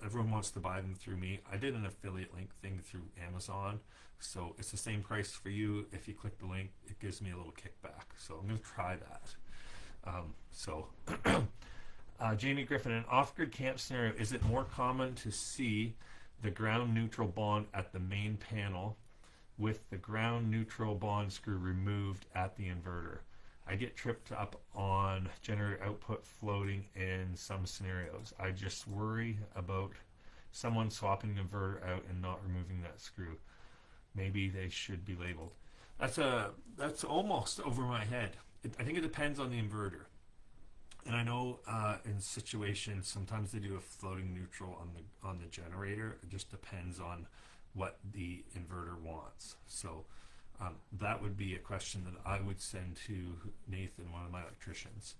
Speaker 1: Everyone wants to buy them through me. I did an affiliate link thing through Amazon, so it's the same price for you. If you click the link, it gives me a little kickback. So I'm going to try that. Jamie Griffin, in an off-grid camp scenario, is it more common to see the ground neutral bond at the main panel with the ground neutral bond screw removed at the inverter? I get tripped up on generator output floating in some scenarios. I just worry about someone swapping the inverter out and not removing that screw. Maybe they should be labeled. That's almost over my head. I think it depends on the inverter. And I know in situations sometimes they do a floating neutral on the generator. It just depends on what the inverter wants. So that would be a question that I would send to Nathan, one of my electricians.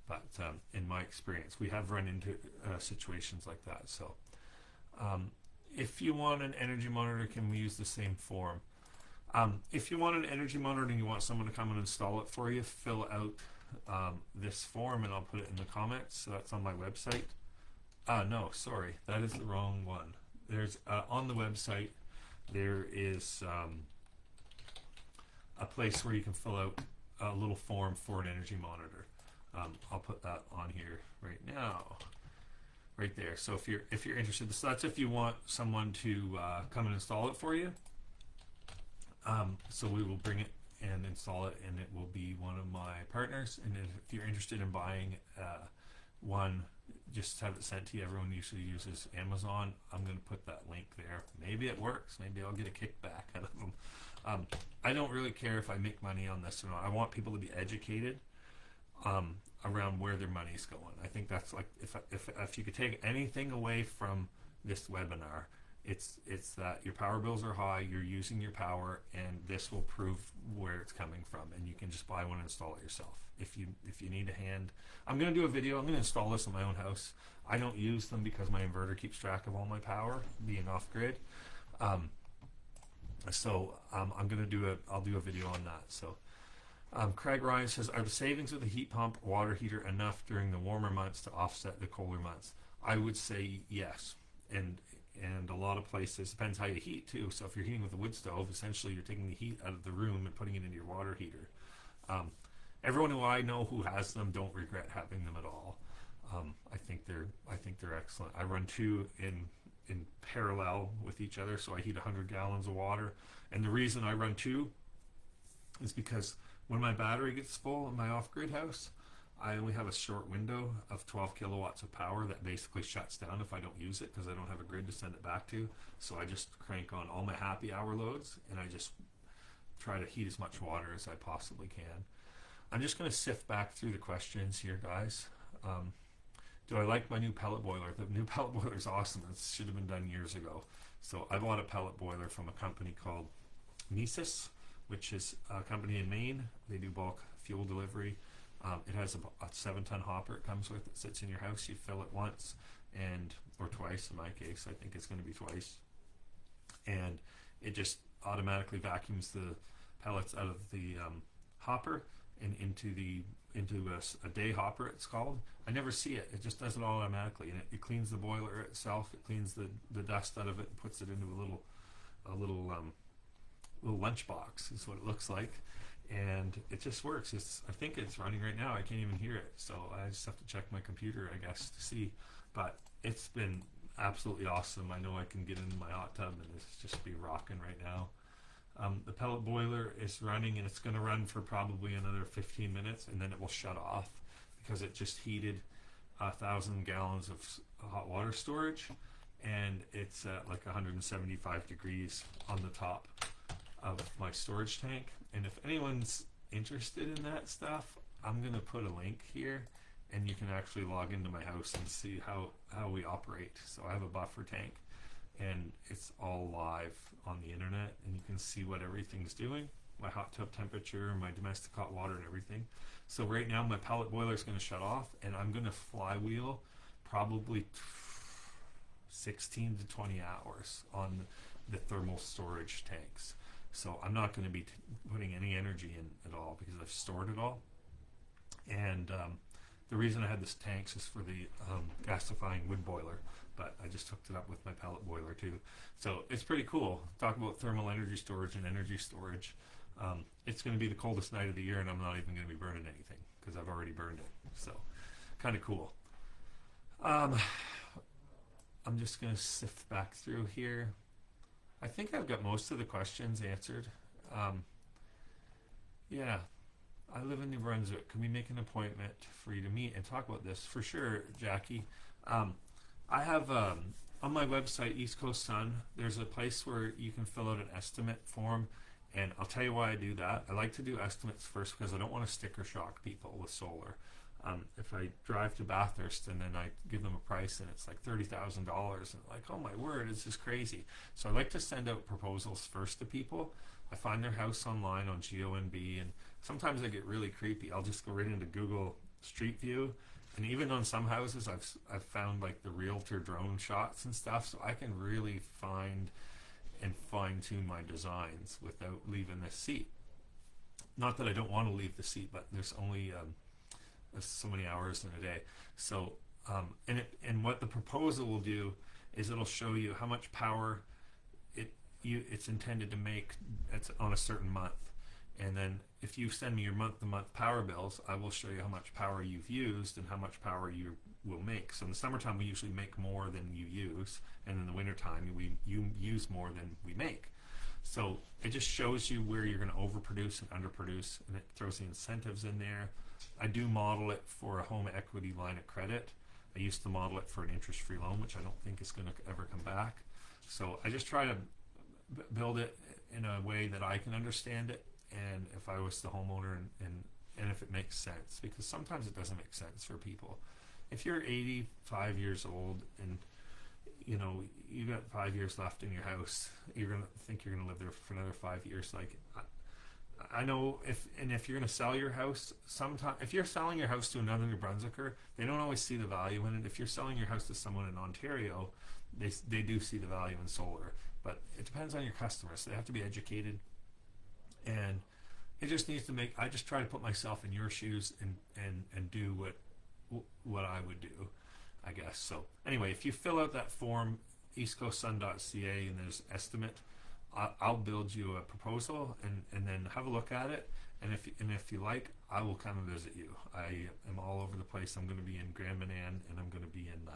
Speaker 1: But in my experience, we have run into situations like that. So if you want an energy monitor, can we use the same form? If you want an energy monitor and you want someone to come and install it for you, fill out this form and I'll put it in the comments. So that's on my website. No, sorry, that is the wrong one. There's on the website there is a place where you can fill out a little form for an energy monitor. I'll put that on here right now, right there. So if you're interested, so that's if you want someone to come and install it for you. So we will bring it and install it, and it will be one of my partners. And if you're interested in buying one, just have it sent to you. Everyone usually uses Amazon. I'm going to put that link there. Maybe it works. Maybe I'll get a kickback out of them. I don't really care if I make money on this or not. I want people to be educated around where their money's going. I think that's like if you could take anything away from this webinar, it's that your power bills are high, you're using your power, and this will prove where it's coming from, and you can just buy one and install it yourself. If you need a hand, I'm going to do a video. I'm going to install this in my own house. I don't use them because my inverter keeps track of all my power being off grid. I'm going to do I'll do a video on that. So Craig Ryan says, are the savings of the heat pump water heater enough during the warmer months to offset the colder months? I would say yes, and a lot of places, depends how you heat too. So if you're heating with a wood stove, essentially you're taking the heat out of the room and putting it into your water heater. Everyone who I know who has them don't regret having them at all. I think they're excellent. I run two in parallel with each other, so I heat 100 gallons of water. And the reason I run two is because when my battery gets full in my off-grid house, I only have a short window of 12 kilowatts of power that basically shuts down if I don't use it because I don't have a grid to send it back to. So I just crank on all my happy hour loads and I just try to heat as much water as I possibly can. I'm just going to sift back through the questions here, guys. Do I like my new pellet boiler? The new pellet boiler is awesome. It should have been done years ago. So I bought a pellet boiler from a company called Mesis, which is a company in Maine. They do bulk fuel delivery. It has a 7-ton hopper it comes with. It sits in your house. You fill it once or twice in my case. I think it's going to be twice. And it just automatically vacuums the pellets out of the hopper and into a day hopper, it's called. I never see it. It just does it all automatically, and it cleans the boiler itself. It cleans the dust out of it and puts it into a little lunch box is what it looks like, and it just works. I think it's running right now. I can't even hear it, so I just have to check my computer, I guess, to see. But it's been absolutely awesome. I know I can get into my hot tub and it's just be rocking right now. The pellet boiler is running, and it's going to run for probably another 15 minutes, and then it will shut off because it just heated 1,000 gallons of hot water storage, and it's at like 175 degrees on the top of my storage tank. And if anyone's interested in that stuff, I'm gonna put a link here, and you can actually log into my house and see how we operate. So I have a buffer tank, and it's all live on the internet, and you can see what everything's doing, my hot tub temperature, my domestic hot water, and everything. So right now my pellet boiler is going to shut off, and I'm going to flywheel probably 16 to 20 hours on the thermal storage tanks. So I'm not going to be putting any energy in at all because I've stored it all. And the reason I had this tanks is for the gasifying wood boiler, but I just hooked it up with my pellet boiler too. So it's pretty cool. Talk about thermal energy storage and energy storage. It's going to be the coldest night of the year, and I'm not even going to be burning anything because I've already burned it. So kind of cool. I'm just going to sift back through here. I think I've got most of the questions answered. Yeah, I live in New Brunswick. Can we make an appointment for you to meet and talk about this? For sure, Jackie. I have on my website, East Coast Sun, there's a place where you can fill out an estimate form, and I'll tell you why I do that. I like to do estimates first because I don't want to sticker shock people with solar. If I drive to Bathurst and then I give them a price and it's like $30,000, and like, oh my word, it's just crazy. So I like to send out proposals first to people. I find their house online on GeoNB, and sometimes I get really creepy. I'll just go right into Google Street View, and even on some houses I've found like the realtor drone shots and stuff, so I can really find and fine-tune my designs without leaving the seat. Not that I don't want to leave the seat, but there's only so many hours in a day. So and what the proposal will do is it'll show you how much power it's intended to make on a certain month. And then if you send me your month-to-month power bills, I will show you how much power you've used and how much power you will make. So in the summertime, we usually make more than you use, and in the wintertime, you use more than we make. So it just shows you where you're going to overproduce and underproduce, and it throws the incentives in there. I do model it for a home equity line of credit. I used to model it for an interest-free loan, which I don't think is going to ever come back. So I just try to build it in a way that I can understand it, and if I was the homeowner, and if it makes sense, because sometimes it doesn't make sense for people. If you're 85 years old and you know you got 5 years left in your house, you're gonna think you're gonna live there for another 5 years. Like I know if you're gonna sell your house, sometime if you're selling your house to another New Brunswicker, they don't always see the value in it. If you're selling your house to someone in Ontario, they do see the value in solar, but it depends on your customers. So they have to be educated, and it just needs to make. I just try to put myself in your shoes and do what I would do, I guess. So anyway, if you fill out that form, eastcoastsun.ca, and there's estimate, I'll build you a proposal and then have a look at it. And if you like, I will come and visit you. I am all over the place. I'm going to be in Grand Manan, and I'm going to be in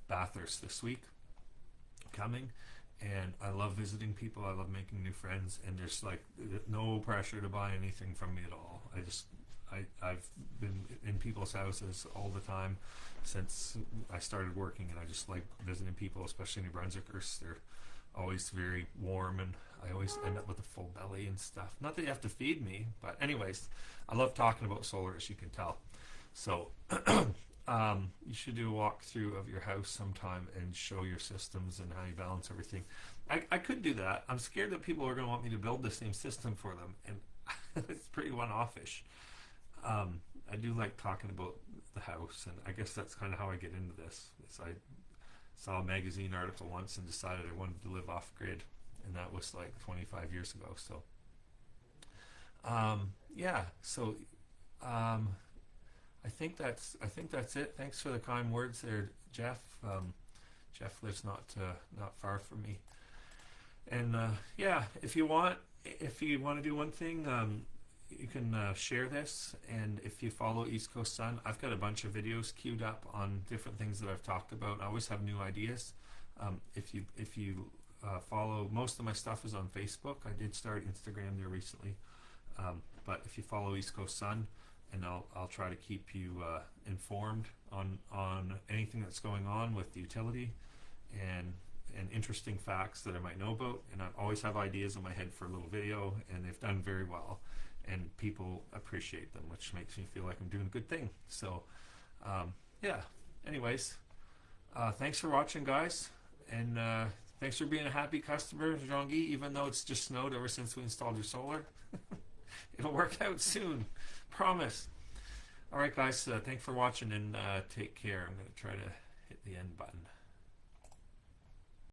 Speaker 1: Bathurst this week coming. And I love visiting people. I love making new friends. And there's like no pressure to buy anything from me at all. I've been in people's houses all the time since I started working, and I just like visiting people, especially New Brunswickers. They're always very warm, and I always end up with a full belly and stuff. Not that you have to feed me, but anyways, I love talking about solar, as you can tell. So you should do a walkthrough of your house sometime and show your systems and how you balance everything. I could do that. I'm scared that people are going to want me to build the same system for them, and it's pretty one-off-ish. I do like talking about the house, and I guess that's kind of how I get into this. I saw a magazine article once and decided I wanted to live off-grid, and that was like 25 years ago. So, yeah. So, I think that's it. Thanks for the kind words there, Jeff. Jeff lives not far from me, and yeah. If you want to do one thing, you can share this, and if you follow East Coast Sun, I've got a bunch of videos queued up on different things that I've talked about. I always have new ideas. If you follow, most of my stuff is on Facebook. I did start Instagram there recently, but if you follow East Coast Sun, and I'll try to keep you informed on anything that's going on with the utility and interesting facts that I might know about. And I always have ideas in my head for a little video, and they've done very well, and people appreciate them, which makes me feel like I'm doing a good thing. So yeah, anyways, thanks for watching, guys, and thanks for being a happy customer, Jean-Guy, even though it's just snowed ever since we installed your solar. It'll work out soon, promise. All right, guys, thanks for watching, and take care. I'm going to try to hit the end button.